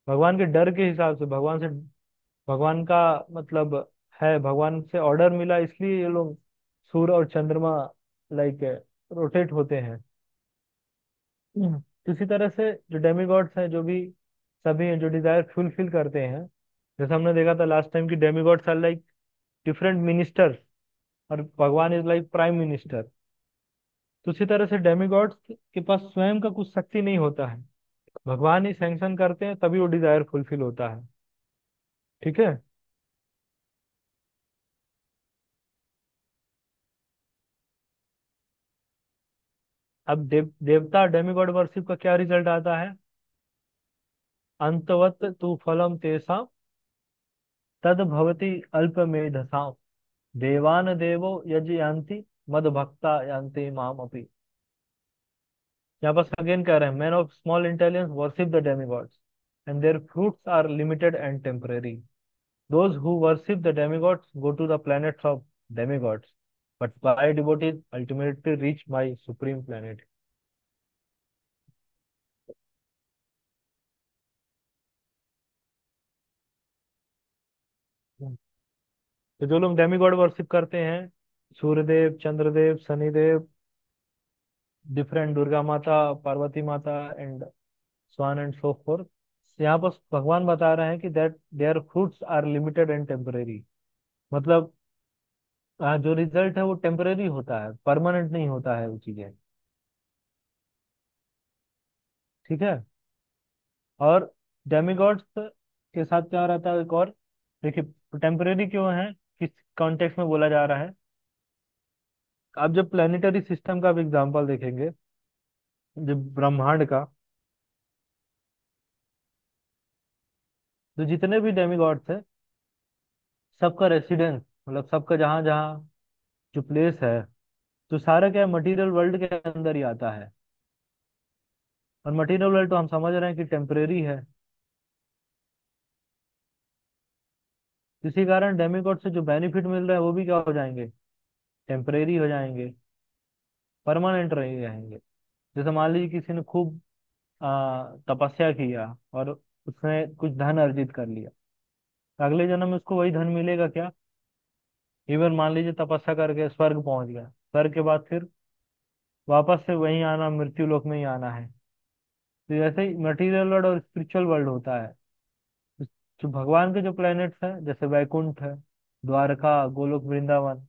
भगवान के डर के हिसाब से, भगवान का मतलब है, भगवान से ऑर्डर मिला इसलिए ये लोग सूर्य और चंद्रमा लाइक रोटेट होते हैं। इसी तरह से जो डेमिगॉड्स हैं, जो भी सभी हैं जो डिजायर फुलफिल करते हैं, जैसे हमने देखा था लास्ट टाइम की demigods are like different ministers और भगवान इज लाइक प्राइम मिनिस्टर। तो उसी तरह से डेमिगॉड्स के पास स्वयं का कुछ शक्ति नहीं होता है, भगवान ही सैंक्शन करते हैं तभी वो डिजायर फुलफिल होता है। ठीक है। अब देवता डेमिगॉड वर्शिप का क्या रिजल्ट आता है? अंतवत तु फलम तेषां तद भवति अल्पमेधसाम् देवान देवो यजयान्ति मद भक्ता यान्ति माम अपि। यहाँ पर अगेन कह रहे हैं, man of small intelligence worship the demigods and their fruits are limited and temporary. Those who worship the demigods go to the planets of demigods, but by devotees ultimately reach my supreme planet. तो जो लोग demigod worship करते हैं, Suryadev, Chandradev, Shanidev, different Durga माता, पार्वती माता and so on and so forth, यहाँ पर भगवान बता रहे हैं कि that their fruits are limited and temporary. मतलब जो रिजल्ट है वो टेम्परेरी होता है, परमानेंट नहीं होता है वो चीजें। ठीक है। और डेमिगॉड्स के साथ क्या रहता है एक और, देखिए टेम्परेरी क्यों है, किस कॉन्टेक्स्ट में बोला जा रहा है। आप जब प्लानिटरी सिस्टम का आप एग्जांपल देखेंगे, जब ब्रह्मांड का, तो जितने भी डेमिगॉड्स है सबका रेसिडेंस, मतलब सबका जहाँ जहाँ जो प्लेस है, तो सारा क्या मटेरियल वर्ल्ड के अंदर ही आता है। और मटेरियल वर्ल्ड तो हम समझ रहे हैं कि टेम्परेरी है। इसी कारण डेमिगॉड से जो बेनिफिट मिल रहा है वो भी क्या हो जाएंगे, टेम्परेरी हो जाएंगे, परमानेंट रह रहेंगे। जैसे मान लीजिए किसी ने खूब तपस्या किया और उसने कुछ धन अर्जित कर लिया, तो अगले जन्म में उसको वही धन मिलेगा क्या? इवन मान लीजिए तपस्या करके स्वर्ग पहुंच गया, स्वर्ग के बाद फिर वापस से वहीं आना, मृत्यु लोक में ही आना है। तो ऐसे ही मटेरियल वर्ल्ड और स्पिरिचुअल वर्ल्ड होता है। जो भगवान के जो प्लैनेट्स हैं, जैसे वैकुंठ है, द्वारका, गोलोक, वृंदावन,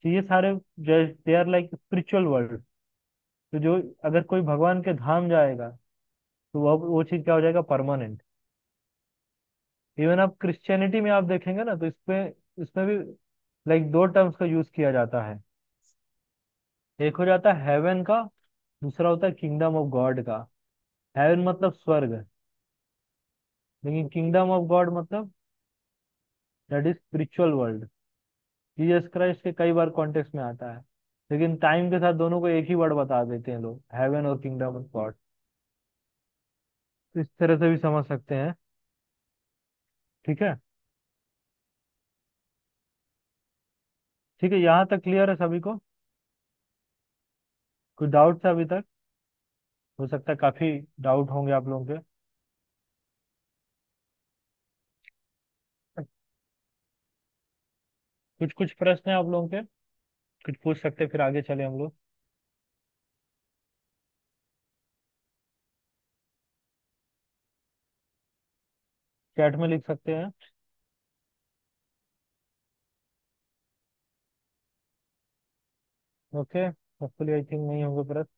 तो ये सारे they are like spiritual world. तो जो अगर कोई भगवान के धाम जाएगा तो वो चीज क्या हो जाएगा, परमानेंट। इवन आप क्रिश्चियनिटी में आप देखेंगे ना, तो इसमें भी लाइक दो टर्म्स का यूज किया जाता है। एक हो जाता है हेवन का, दूसरा होता है किंगडम ऑफ गॉड का। हेवन मतलब स्वर्ग, लेकिन किंगडम ऑफ गॉड मतलब that is spiritual world. Jesus Christ के कई बार कॉन्टेक्स्ट में आता है, लेकिन टाइम के साथ दोनों को एक ही वर्ड बता देते हैं लोग, हेवन और किंगडम ऑफ गॉड। तो इस तरह से भी समझ सकते हैं। ठीक है। ठीक है, यहाँ तक क्लियर है सभी को? कोई डाउट है अभी तक? हो सकता है काफी डाउट होंगे आप लोगों के। कुछ कुछ प्रश्न है आप लोगों के, कुछ पूछ सकते हैं, फिर आगे चले हम लोग। चैट में लिख सकते हैं। ओके, होपफुली आई थिंक नहीं होंगे प्रश्न।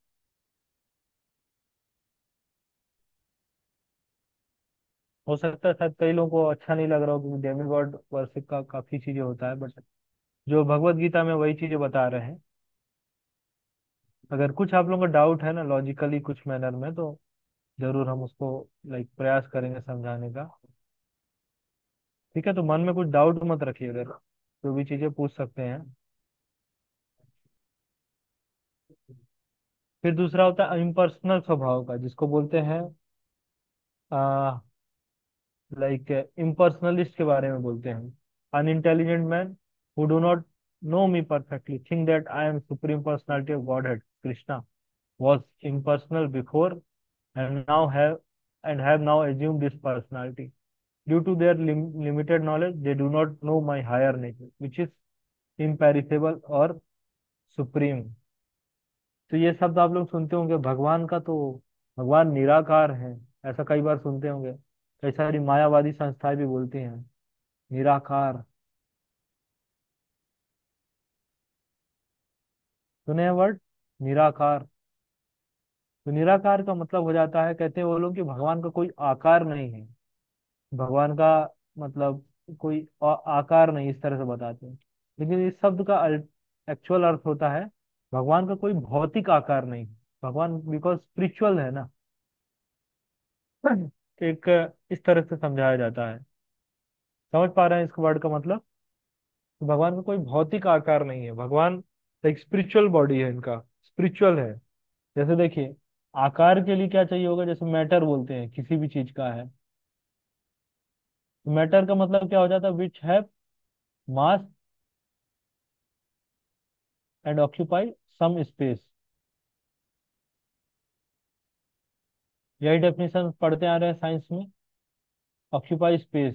हो सकता है शायद कई लोगों को अच्छा नहीं लग रहा हो, क्योंकि डेमी गॉड वर्शिप का काफी चीजें होता है, बट जो भगवत गीता में वही चीजें बता रहे हैं। अगर कुछ आप लोगों का डाउट है ना लॉजिकली कुछ मैनर में, तो जरूर हम उसको लाइक प्रयास करेंगे समझाने का। ठीक है, तो मन में कुछ डाउट मत रखिए, अगर जो भी चीजें पूछ सकते हैं। फिर दूसरा होता है इम्पर्सनल स्वभाव का, जिसको बोलते हैं लाइक इम्पर्सनलिस्ट के बारे में बोलते हैं। Unintelligent man who do not no me perfectly think that I am supreme personality of God head Krishna was impersonal before and now have now assumed this personality. Due to their limited knowledge, they do not know my higher nature, which is imperishable or supreme. तो ये शब्द आप लोग सुनते होंगे भगवान का, तो भगवान निराकार है, ऐसा कई बार सुनते होंगे। कई सारी मायावादी संस्थाएं भी बोलती हैं निराकार। सुने हैं वर्ड निराकार? तो निराकार का मतलब हो जाता है, कहते हैं वो लोग कि भगवान का कोई आकार नहीं है। भगवान का मतलब कोई आकार नहीं, इस तरह से बताते हैं। लेकिन इस शब्द का एक्चुअल अर्थ होता है भगवान का कोई भौतिक आकार नहीं। भगवान बिकॉज स्पिरिचुअल है ना, एक इस तरह से समझाया जाता है। समझ पा रहे हैं इस वर्ड का मतलब? तो भगवान का कोई भौतिक आकार नहीं है, भगवान एक स्पिरिचुअल बॉडी है, इनका स्पिरिचुअल है। जैसे देखिए, आकार के लिए क्या चाहिए होगा, जैसे मैटर बोलते हैं किसी भी चीज का है। मैटर का मतलब क्या हो जाता है, which have mass and occupy some space. यही डेफिनेशन पढ़ते आ रहे हैं साइंस में। ऑक्यूपाई स्पेस,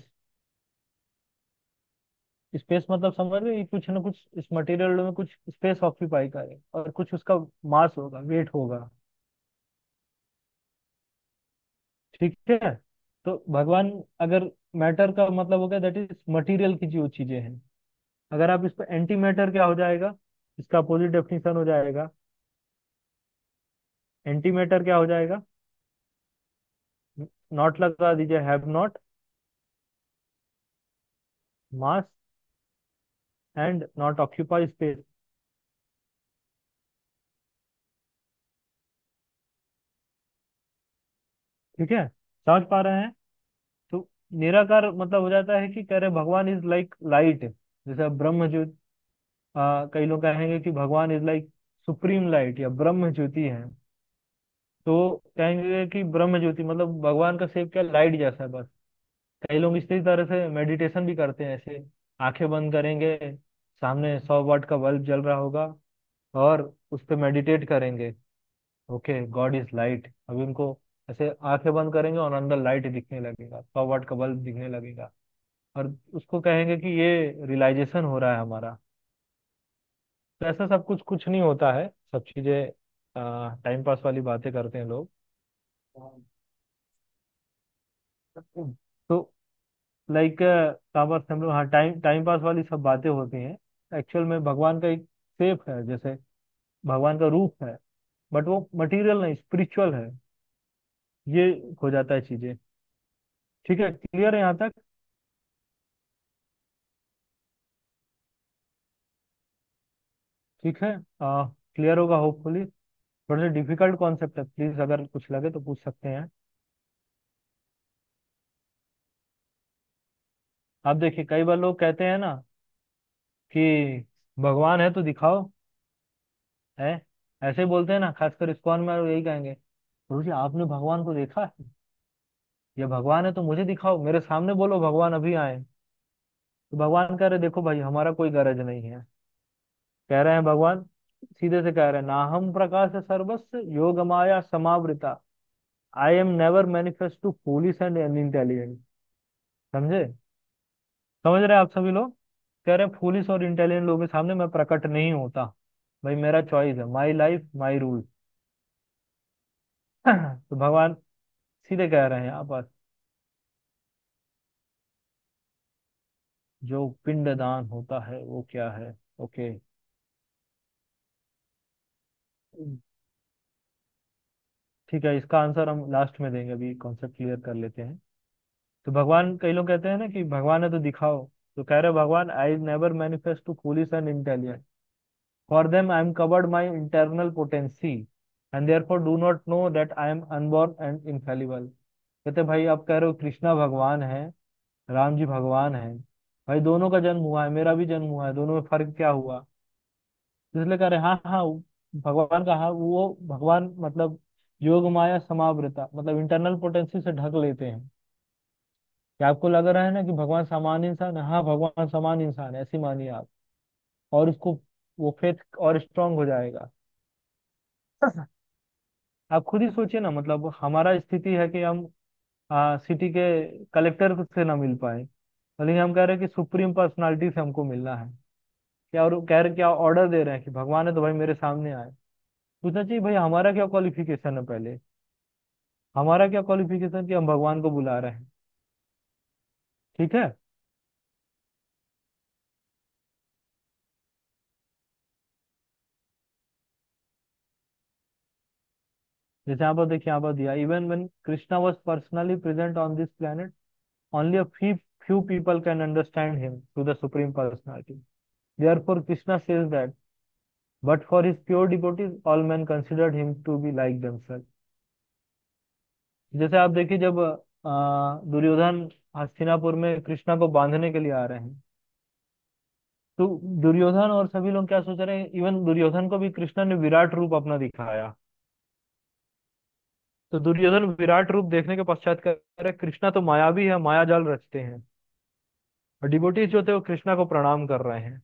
स्पेस मतलब समझ रहे हैं, कुछ ना कुछ इस मटेरियल में कुछ स्पेस ऑक्यूपाई करे और कुछ उसका मास होगा, वेट होगा। ठीक है। तो भगवान, अगर मैटर का मतलब हो गया दैट इज मटेरियल की जो चीजें हैं, अगर आप इस पर एंटी मैटर क्या हो जाएगा, इसका अपोजिट डेफिनेशन हो जाएगा। एंटी मैटर क्या हो जाएगा, नॉट लगा दीजिए, have not mass and not occupy space. ठीक है, समझ पा रहे हैं? तो निराकार मतलब हो जाता है कि कह रहे भगवान इज लाइक लाइट। जैसे अब ब्रह्म ज्योति, कई लोग कहेंगे कि भगवान इज लाइक सुप्रीम लाइट या ब्रह्म ज्योति है। तो कहेंगे कि ब्रह्म ज्योति मतलब भगवान का शेप क्या, लाइट जैसा है बस। कई लोग इसी तरह से मेडिटेशन भी करते हैं ऐसे, आंखें बंद करेंगे, सामने 100 वाट का बल्ब जल रहा होगा और उस पर मेडिटेट करेंगे। Okay, God is light. अभी उनको ऐसे आंखें बंद करेंगे और अंदर लाइट दिखने लगेगा, 100 वाट का बल्ब दिखने लगेगा, और उसको कहेंगे कि ये रियलाइजेशन हो रहा है हमारा। तो ऐसा सब कुछ कुछ नहीं होता है, सब चीजें टाइम पास वाली बातें करते हैं लोग। तो लाइक कहाँ पर हम लोग, हाँ, टाइम टाइम पास वाली सब बातें होती हैं। एक्चुअल में भगवान का एक शेप है, जैसे भगवान का रूप है, बट वो मटेरियल नहीं, स्पिरिचुअल है। ये हो जाता है चीजें। ठीक है, क्लियर है यहाँ तक? ठीक है, क्लियर होगा होपफुली। थोड़े से डिफिकल्ट कॉन्सेप्ट है, प्लीज अगर कुछ लगे तो पूछ सकते हैं। आप देखिए, कई बार लोग कहते हैं ना कि भगवान है तो दिखाओ, है, ऐसे ही बोलते हैं ना, खासकर इस्कॉन में लोग यही कहेंगे, गुरु जी आपने भगवान को देखा है, ये भगवान है तो मुझे दिखाओ, मेरे सामने बोलो भगवान अभी आए। तो भगवान कह रहे देखो भाई, हमारा कोई गरज नहीं है। कह रहे हैं भगवान, सीधे से कह रहे हैं, नाहम प्रकाश सर्वस्व योग माया समावृता, I am never manifest to foolish and unintelligent. समझे? समझ रहे हैं आप सभी लोग? कह रहे हैं फूलिश और इंटेलिजेंट लोगों के सामने मैं प्रकट नहीं होता। भाई मेरा चॉइस है, माई लाइफ माई रूल। तो भगवान सीधे कह रहे हैं यहाँ पर, जो पिंड दान होता है वो क्या है। ओके, ठीक है, इसका आंसर हम लास्ट में देंगे, अभी कॉन्सेप्ट क्लियर कर लेते हैं। तो भगवान, कई लोग कहते हैं ना कि भगवान है तो दिखाओ, तो कह रहे भगवान, I never manifest to foolish and intelligent, for them I am covered my internal potency and therefore do not know that I am unborn and infallible. कहते भाई, आप कह रहे हो कृष्णा भगवान है, राम जी भगवान है, भाई दोनों का जन्म हुआ है, मेरा भी जन्म हुआ है, दोनों में फर्क क्या हुआ? इसलिए कह रहे हाँ हाँ, भगवान का हाथ, वो भगवान मतलब योग माया समावृता, मतलब इंटरनल पोटेंसी से ढक लेते हैं। क्या आपको लग रहा है ना कि भगवान समान इंसान है? हाँ, भगवान समान इंसान है, ऐसी मानिए आप। और उसको वो फेथ और स्ट्रांग हो जाएगा। आप खुद ही सोचिए ना, मतलब हमारा स्थिति है कि हम सिटी के कलेक्टर से ना मिल पाए, लेकिन हम कह रहे हैं कि सुप्रीम पर्सनालिटी से हमको मिलना है। क्या, और कह रहे, क्या ऑर्डर दे रहे हैं कि भगवान है तो भाई मेरे सामने आए। पूछना चाहिए भाई हमारा क्या क्वालिफिकेशन है पहले, हमारा क्या क्वालिफिकेशन कि हम भगवान को बुला रहे हैं। ठीक है। जैसे यहाँ पर देखिए, यहाँ पर दिया, even when Krishna was personally present on this planet, only a few people can understand him to the supreme personality. Therefore Krishna says that, but for his pure devotees all men considered him to be like themselves. जैसे आप देखिए, जब दुर्योधन हस्तिनापुर में कृष्णा को बांधने के लिए आ रहे हैं, तो दुर्योधन और सभी लोग क्या सोच रहे हैं, इवन दुर्योधन को भी कृष्णा ने विराट रूप अपना दिखाया। तो दुर्योधन विराट रूप देखने के पश्चात कह रहे कृष्णा तो मायावी है, माया जाल रचते हैं। और डिवोटीज जो थे वो कृष्णा को प्रणाम कर रहे हैं।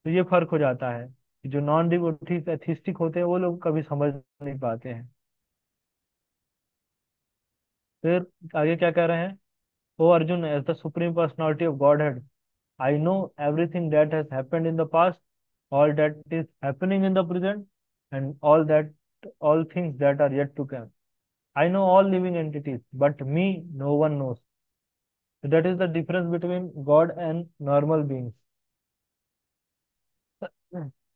तो ये फर्क हो जाता है कि जो नॉन डिवोटीज एथिस्टिक होते हैं वो लोग कभी समझ नहीं पाते हैं। फिर आगे क्या कह रहे हैं, O Arjun, as the supreme personality of Godhead, I know everything that has happened in the past, all that is happening in the present, and all things that are yet to come. I know all living entities but me no one knows. That is the difference between God and normal beings.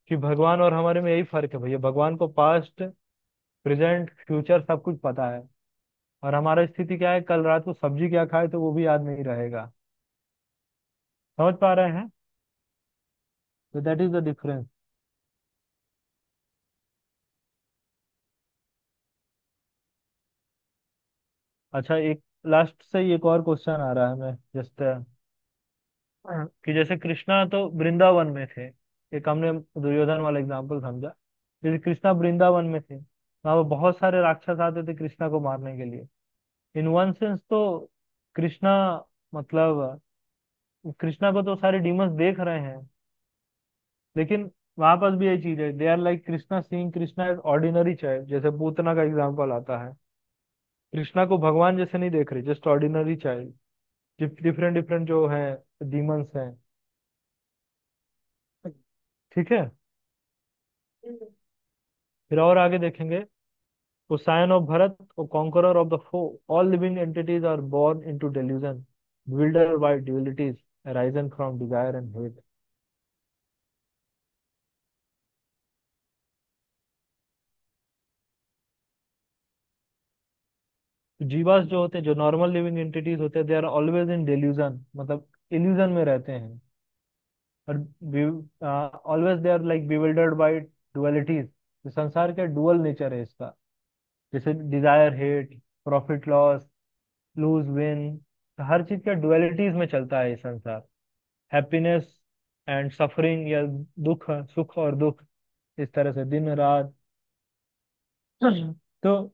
कि भगवान और हमारे में यही फर्क है भैया, भगवान को पास्ट प्रेजेंट फ्यूचर सब कुछ पता है। और हमारा स्थिति क्या है, कल रात को सब्जी क्या खाए तो वो भी याद नहीं रहेगा। समझ पा रहे हैं? तो दैट इज द डिफरेंस। अच्छा, एक लास्ट से ही एक और क्वेश्चन आ रहा है, मैं जस्ट कि जैसे कृष्णा तो वृंदावन में थे, एक हमने दुर्योधन वाला एग्जांपल समझा। जैसे कृष्णा वृंदावन में थे, वहां पर बहुत सारे राक्षस आते थे कृष्णा को मारने के लिए। इन वन सेंस तो कृष्णा, मतलब कृष्णा को तो सारे डीमंस देख रहे हैं, लेकिन वहां पर भी यही चीज है, they are like Krishna seeing Krishna as ordinary child. जैसे पूतना का एग्जांपल आता है, कृष्णा को भगवान जैसे नहीं देख रहे, just ordinary child. Different different जो है डीमंस हैं। ठीक है। फिर और आगे देखेंगे, O scion of Bharat, O conqueror of the foe, all living entities are born into delusion, bewildered by dualities arisen from desire and hate. तो जीवास जो होते हैं, जो नॉर्मल लिविंग एंटिटीज होते हैं, they are always in delusion, मतलब illusion में रहते हैं। और always they are like bewildered by dualities. संसार का डुअल नेचर है इसका, जैसे desire hate, profit loss, lose win, हर चीज का डुअलिटीज में चलता है ये संसार। हैप्पीनेस एंड सफरिंग, या दुख, सुख और दुख, इस तरह से दिन रात। तो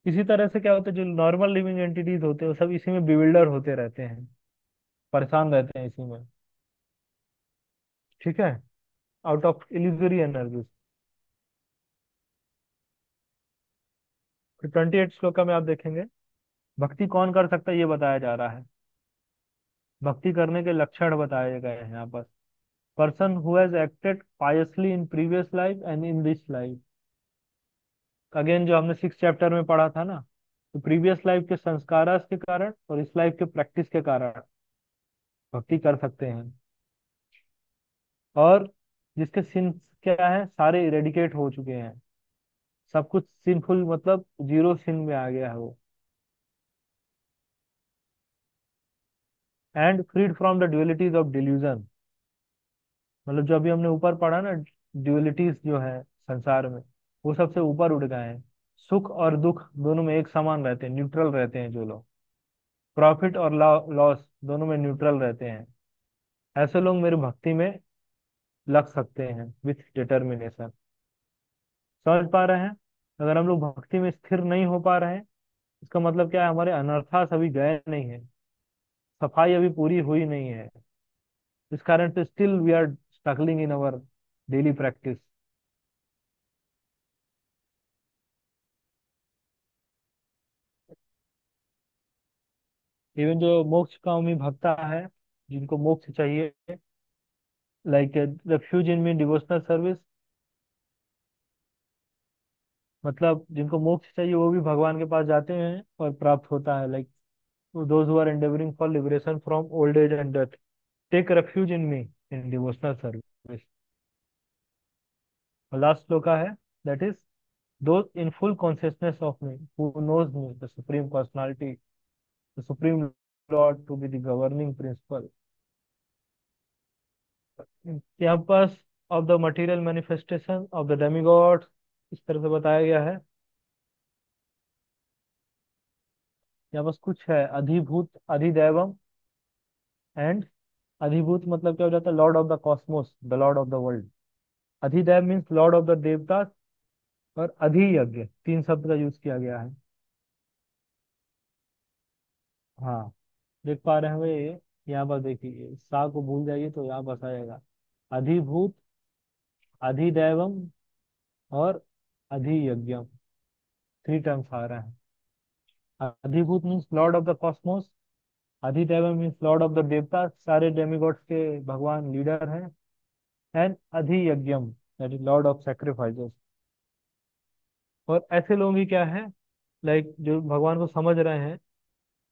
इसी तरह से क्या होता है, जो नॉर्मल लिविंग एंटिटीज होते हैं वो सब इसी में बिविल्डर होते रहते हैं, परेशान रहते हैं इसी में। ठीक है, आउट ऑफ इल्यूजरी एनर्जी। फिर 28 श्लोक में आप देखेंगे, भक्ति कौन कर सकता है ये बताया जा रहा है। भक्ति करने के लक्षण बताए गए हैं यहाँ पर। Person who has acted piously in previous life and in this life. Again जो हमने 6 चैप्टर में पढ़ा था ना, तो प्रीवियस लाइफ के संस्कार के कारण और इस लाइफ के प्रैक्टिस के कारण भक्ति कर सकते हैं। और जिसके सिन क्या है, सारे इरेडिकेट हो चुके हैं, सब कुछ सिंफुल, मतलब जीरो सिन में आ गया है वो। And freed from the dualities of delusion, मतलब जो अभी हमने ऊपर पढ़ा ना, ड्युअलिटीज जो है संसार में, वो सबसे ऊपर उठ गए हैं। सुख और दुख दोनों में एक समान रहते हैं, न्यूट्रल रहते हैं जो लोग। प्रॉफिट और लॉस दोनों में न्यूट्रल रहते हैं। ऐसे लोग मेरी भक्ति में लग सकते हैं विथ डिटर्मिनेशन। समझ पा रहे हैं? अगर हम लोग भक्ति में स्थिर नहीं हो पा रहे हैं, इसका मतलब क्या है, हमारे अनर्थास अभी गए नहीं है, सफाई अभी पूरी हुई नहीं है। इस कारण से still we are struggling in our daily practice. Even जो मोक्ष कामी भक्ता है, जिनको मोक्ष चाहिए, like refuge in mean devotional service, मतलब जिनको मोक्ष चाहिए वो भी भगवान के पास जाते हैं और प्राप्त होता है। Like those who are endeavouring for liberation from old age and death take refuge in me in devotional service. Last श्लोका है, that is, those in full consciousness of me, who knows me, the Supreme Personality, the Supreme Lord, to be the governing principle, campus of the material manifestation of the demigods, इस तरह से बताया गया है। यहाँ बस कुछ है, अधिभूत, अधिदैवम एंड, अधिभूत मतलब क्या हो जाता है, lord of the cosmos, the lord of the world. अधिदैव मीन्स लॉर्ड ऑफ द देवता, और अधियज्ञ, तीन शब्द का यूज किया गया है। हाँ, देख पा रहे हैं ये? यहाँ पर देखिए, सा को भूल जाइए तो यहाँ बस आएगा, अधिभूत, अधिदैवम और अधियज्ञम, थ्री टर्म्स आ रहे हैं। अधिभूत means lord of the cosmos, अधिदैवम मीन्स लॉर्ड ऑफ द देवता, सारे डेमिगॉड्स के भगवान लीडर हैं, एंड अधियज्ञम that is lord of sacrifices. और ऐसे लोग ही क्या है, लाइक जो भगवान को समझ रहे हैं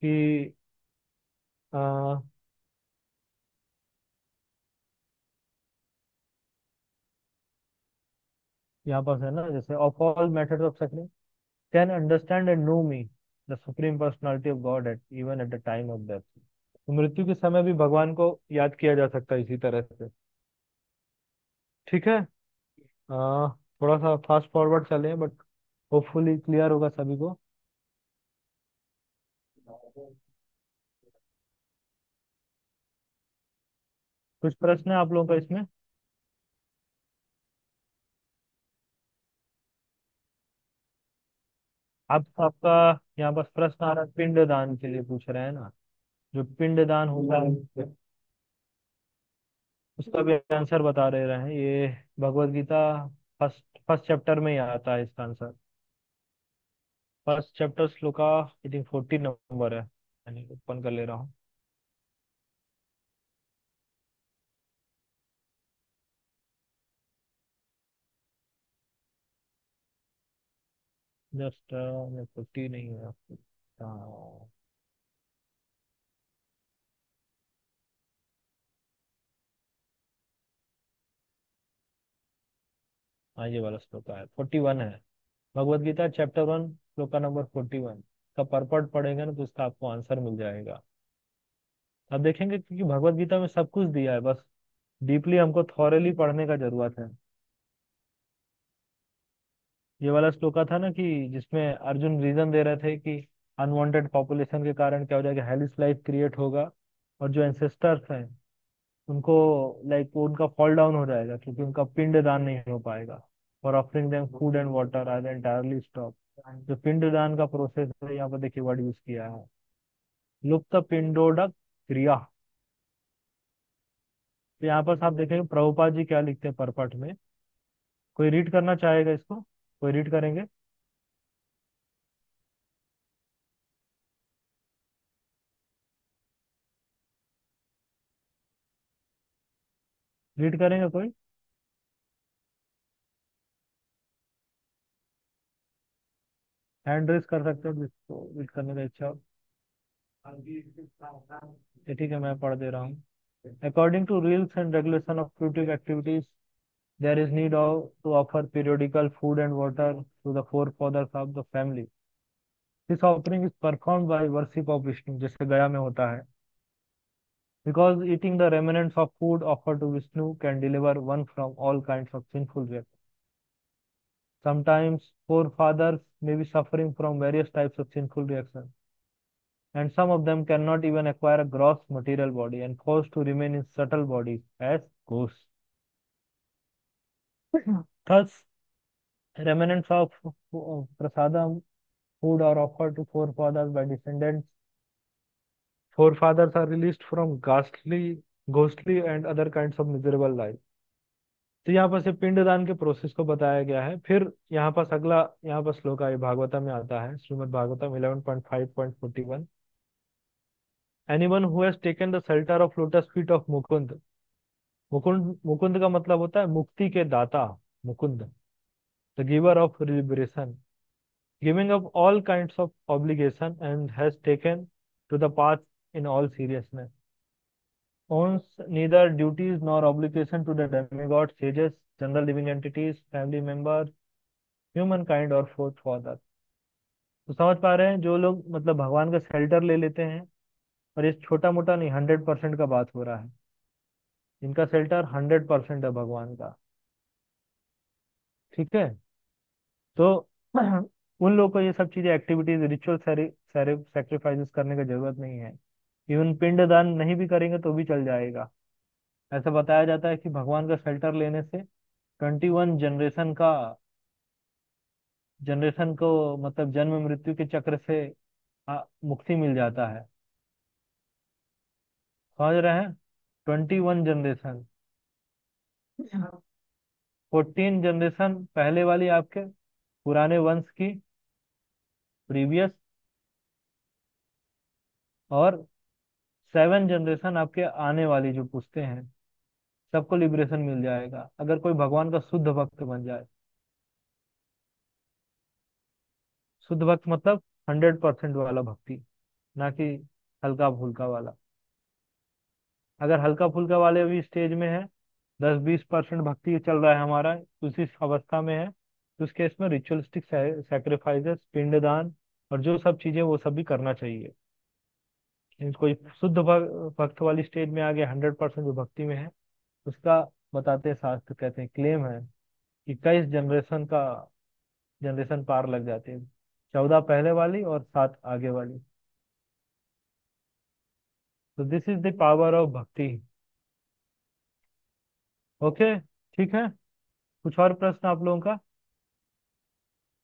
कि आ, यहाँ पर है ना, जैसे of all methods of suffering can understand and know me, the supreme personality of God at even at the time of death. तो मृत्यु के समय भी भगवान को याद किया जा सकता है इसी तरह से। ठीक है। थोड़ा सा फास्ट फॉरवर्ड चले, बट होपफुली क्लियर होगा सभी को। कुछ प्रश्न है आप लोगों का इसमें? आप आपका यहाँ बस प्रश्न आ रहा है, पिंड दान के लिए पूछ रहे हैं ना, जो पिंड दान होता है उसका भी आंसर बता दे रहे हैं। ये Bhagavad Gita first first chapter में ही आता है इसका answer. First chapter shloka I think 14 number है, यानी ओपन कर ले रहा हूँ। जस्ट 50 नहीं है। हाँ, ये वाला श्लोका है, 41 है। भगवत गीता चैप्टर 1 श्लोका नंबर 41 का परपट पढ़ेंगे ना तो उसका आपको आंसर मिल जाएगा। अब देखेंगे, क्योंकि भगवत गीता में सब कुछ दिया है, बस डीपली हमको थॉरली पढ़ने का जरूरत है। ये वाला श्लोका था ना, कि जिसमें अर्जुन रीजन दे रहे थे कि अनवांटेड पॉपुलेशन के कारण क्या हो जाएगा, हेलिस लाइफ क्रिएट होगा, और जो एंसेस्टर्स हैं उनको, लाइक उनका फॉल डाउन हो जाएगा, क्योंकि उनका पिंड दान नहीं हो पाएगा। For offering them food and water are entirely stop. जो पिंड दान का प्रोसेस है, यहाँ पर देखिए वर्ड यूज किया है, लुप्त पिंडोदक क्रिया। तो यहाँ पर आप देखेंगे प्रभुपाद जी क्या लिखते हैं परपट में। कोई रीड करना चाहेगा इसको? कोई रीड करेंगे? रीड करेंगे कोई? हैंड रेस कर सकते हो जिसको रीड करने का इच्छा हो। ये ठीक है, मैं पढ़ दे रहा हूँ। According to rules and regulation of fruitive activities, there is need of to offer periodical food and water to the forefathers of the family. This offering is performed by worship of Vishnu, जैसे गया में होता है, because eating the remnants of food offered to Vishnu can deliver one from all kinds of sinful reactions. Sometimes forefathers may be suffering from various types of sinful reactions, and some of them cannot even acquire a gross material body and forced to remain in subtle bodies as ghosts. Thus, Remnants of prasadam food are offered to forefathers by descendants. Forefathers are released from ghostly and other kinds of miserable life. तो यहाँ पर से पिंडदान के process को बताया गया है। फिर यहाँ पर अगला यहाँ पर श्लोक है भागवतम में आता है, Shrimad Bhagavatam 11.5.41। Anyone who has taken the shelter of lotus feet of Mukunda. Mukunda का मतलब होता है मुक्ति के दाता, Mukunda, the giver of liberation, giving up all kinds of obligation and has taken to the path in all seriousness, owns neither duties nor obligation to the demigods, sages, general living entities, family members, humankind और forefathers। तो समझ पा रहे हैं, जो लोग मतलब भगवान का शेल्टर ले लेते हैं, और ये छोटा मोटा नहीं, 100% का बात हो रहा है। इनका शेल्टर 100% है भगवान का। ठीक है। तो उन लोगों को ये सब चीजें, एक्टिविटीज, रिचुअल, सारे सारे सेक्रीफाइसेस करने की जरूरत नहीं है। इवन पिंडदान नहीं भी करेंगे तो भी चल जाएगा। ऐसा बताया जाता है कि भगवान का शेल्टर लेने से 21 जनरेशन को मतलब जन्म मृत्यु के चक्र से मुक्ति मिल जाता है। समझ रहे हैं? 21 जनरेशन, 14 जनरेशन पहले वाली आपके पुराने वंश की, प्रीवियस, और 7 जनरेशन आपके आने वाली जो पूछते हैं, सबको लिबरेशन मिल जाएगा अगर कोई भगवान का शुद्ध भक्त बन जाए। शुद्ध भक्त मतलब 100% वाला भक्ति, ना कि हल्का फुल्का वाला। अगर हल्का फुल्का वाले भी स्टेज में है, 10-20% भक्ति चल रहा है हमारा, उसी अवस्था में है, तो उस केस में रिचुअलिस्टिक सैक्रिफाइसेस, पिंडदान और जो सब चीजें वो सब भी करना चाहिए। कोई शुद्ध भक्त वाली स्टेज में आ गया, 100% जो भक्ति में है, उसका बताते हैं शास्त्र, कहते हैं, क्लेम है कि 21 जनरेशन पार लग जाते हैं, 14 पहले वाली और 7 आगे वाली। तो this is the power of भक्ति। ओके, ठीक है। कुछ और प्रश्न आप लोगों का?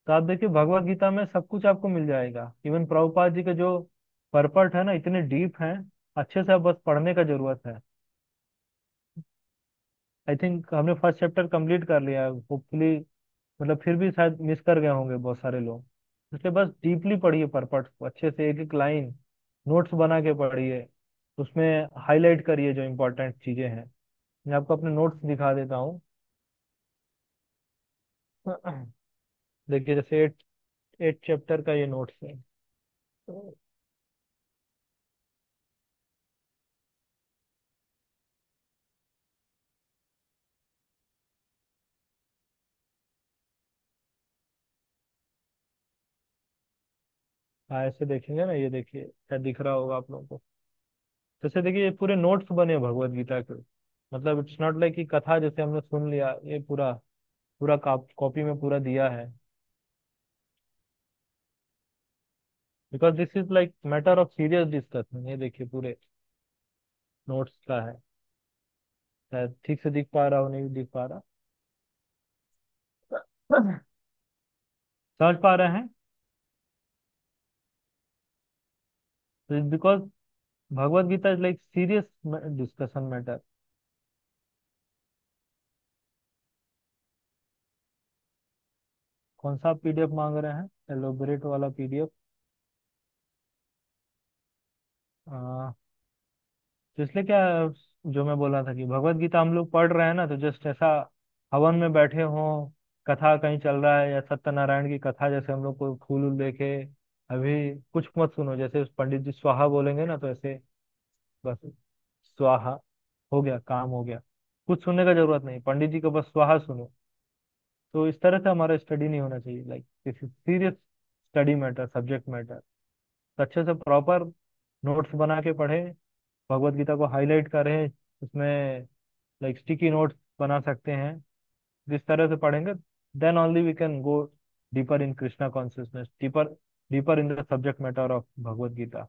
तो आप देखिए, भगवत गीता में सब कुछ आपको मिल जाएगा। इवन प्रभुपाद जी के जो परपट है ना, इतने डीप हैं, अच्छे से आप बस पढ़ने का जरूरत है। आई थिंक हमने फर्स्ट चैप्टर कंप्लीट कर लिया है होपफुली, मतलब फिर भी शायद मिस कर गए होंगे बहुत सारे लोग। इसलिए बस डीपली पढ़िए परपट को, अच्छे से एक एक लाइन नोट्स बना के पढ़िए, उसमें हाईलाइट करिए जो इंपॉर्टेंट चीजें हैं। मैं आपको अपने नोट्स दिखा देता हूँ। देखिए, जैसे एट एट चैप्टर का ये नोट्स है। हाँ, ऐसे देखेंगे ना, ये देखिए क्या दिख रहा होगा आप लोगों को। जैसे देखिए, ये पूरे नोट्स बने भगवत गीता के। मतलब इट्स नॉट लाइक कि कथा जैसे हमने सुन लिया, ये पूरा पूरा कॉपी में पूरा दिया है। Because this is like matter of serious discussion. ये देखिए पूरे नोट्स का है। शायद ठीक से दिख पा रहा हो, नहीं दिख पा रहा। समझ पा रहे हैं? Because Bhagavad Gita is like serious discussion matter. कौन सा पीडीएफ मांग रहे हैं? एलोबरेट वाला पीडीएफ? तो इसलिए क्या, जो मैं बोल रहा था कि भगवत गीता हम लोग पढ़ रहे हैं ना, तो जस्ट ऐसा हवन में बैठे हों, कथा कहीं चल रहा है, या सत्यनारायण की कथा, जैसे हम लोग को फूल वूल देखे, अभी कुछ मत सुनो। जैसे उस पंडित जी स्वाहा बोलेंगे ना, तो ऐसे बस स्वाहा, हो गया, काम हो गया। कुछ सुनने का जरूरत नहीं, पंडित जी को बस स्वाहा सुनो। तो इस तरह से हमारा स्टडी नहीं होना चाहिए। Like this is serious study matter, subject matter. तो अच्छे से प्रॉपर नोट्स बना के पढ़े, भगवत गीता को हाईलाइट करें उसमें, लाइक स्टिकी नोट्स बना सकते हैं। जिस तरह से पढ़ेंगे, then only we can go deeper in Krishna consciousness, deeper deeper in the subject matter of Bhagavad Gita.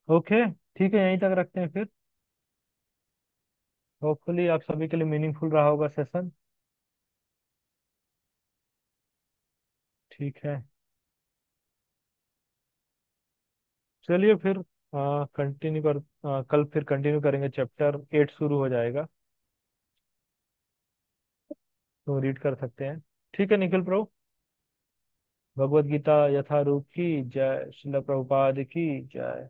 Okay, ठीक है, यहीं तक रखते हैं फिर। होपफुली आप सभी के लिए मीनिंगफुल रहा होगा सेशन। ठीक है। चलिए फिर कंटिन्यू कर कल फिर कंटिन्यू करेंगे, चैप्टर 8 शुरू हो जाएगा, तो रीड कर सकते हैं। ठीक है निखिल प्रभु। भगवत गीता यथारूप की जय, श्रील प्रभुपाद की जय।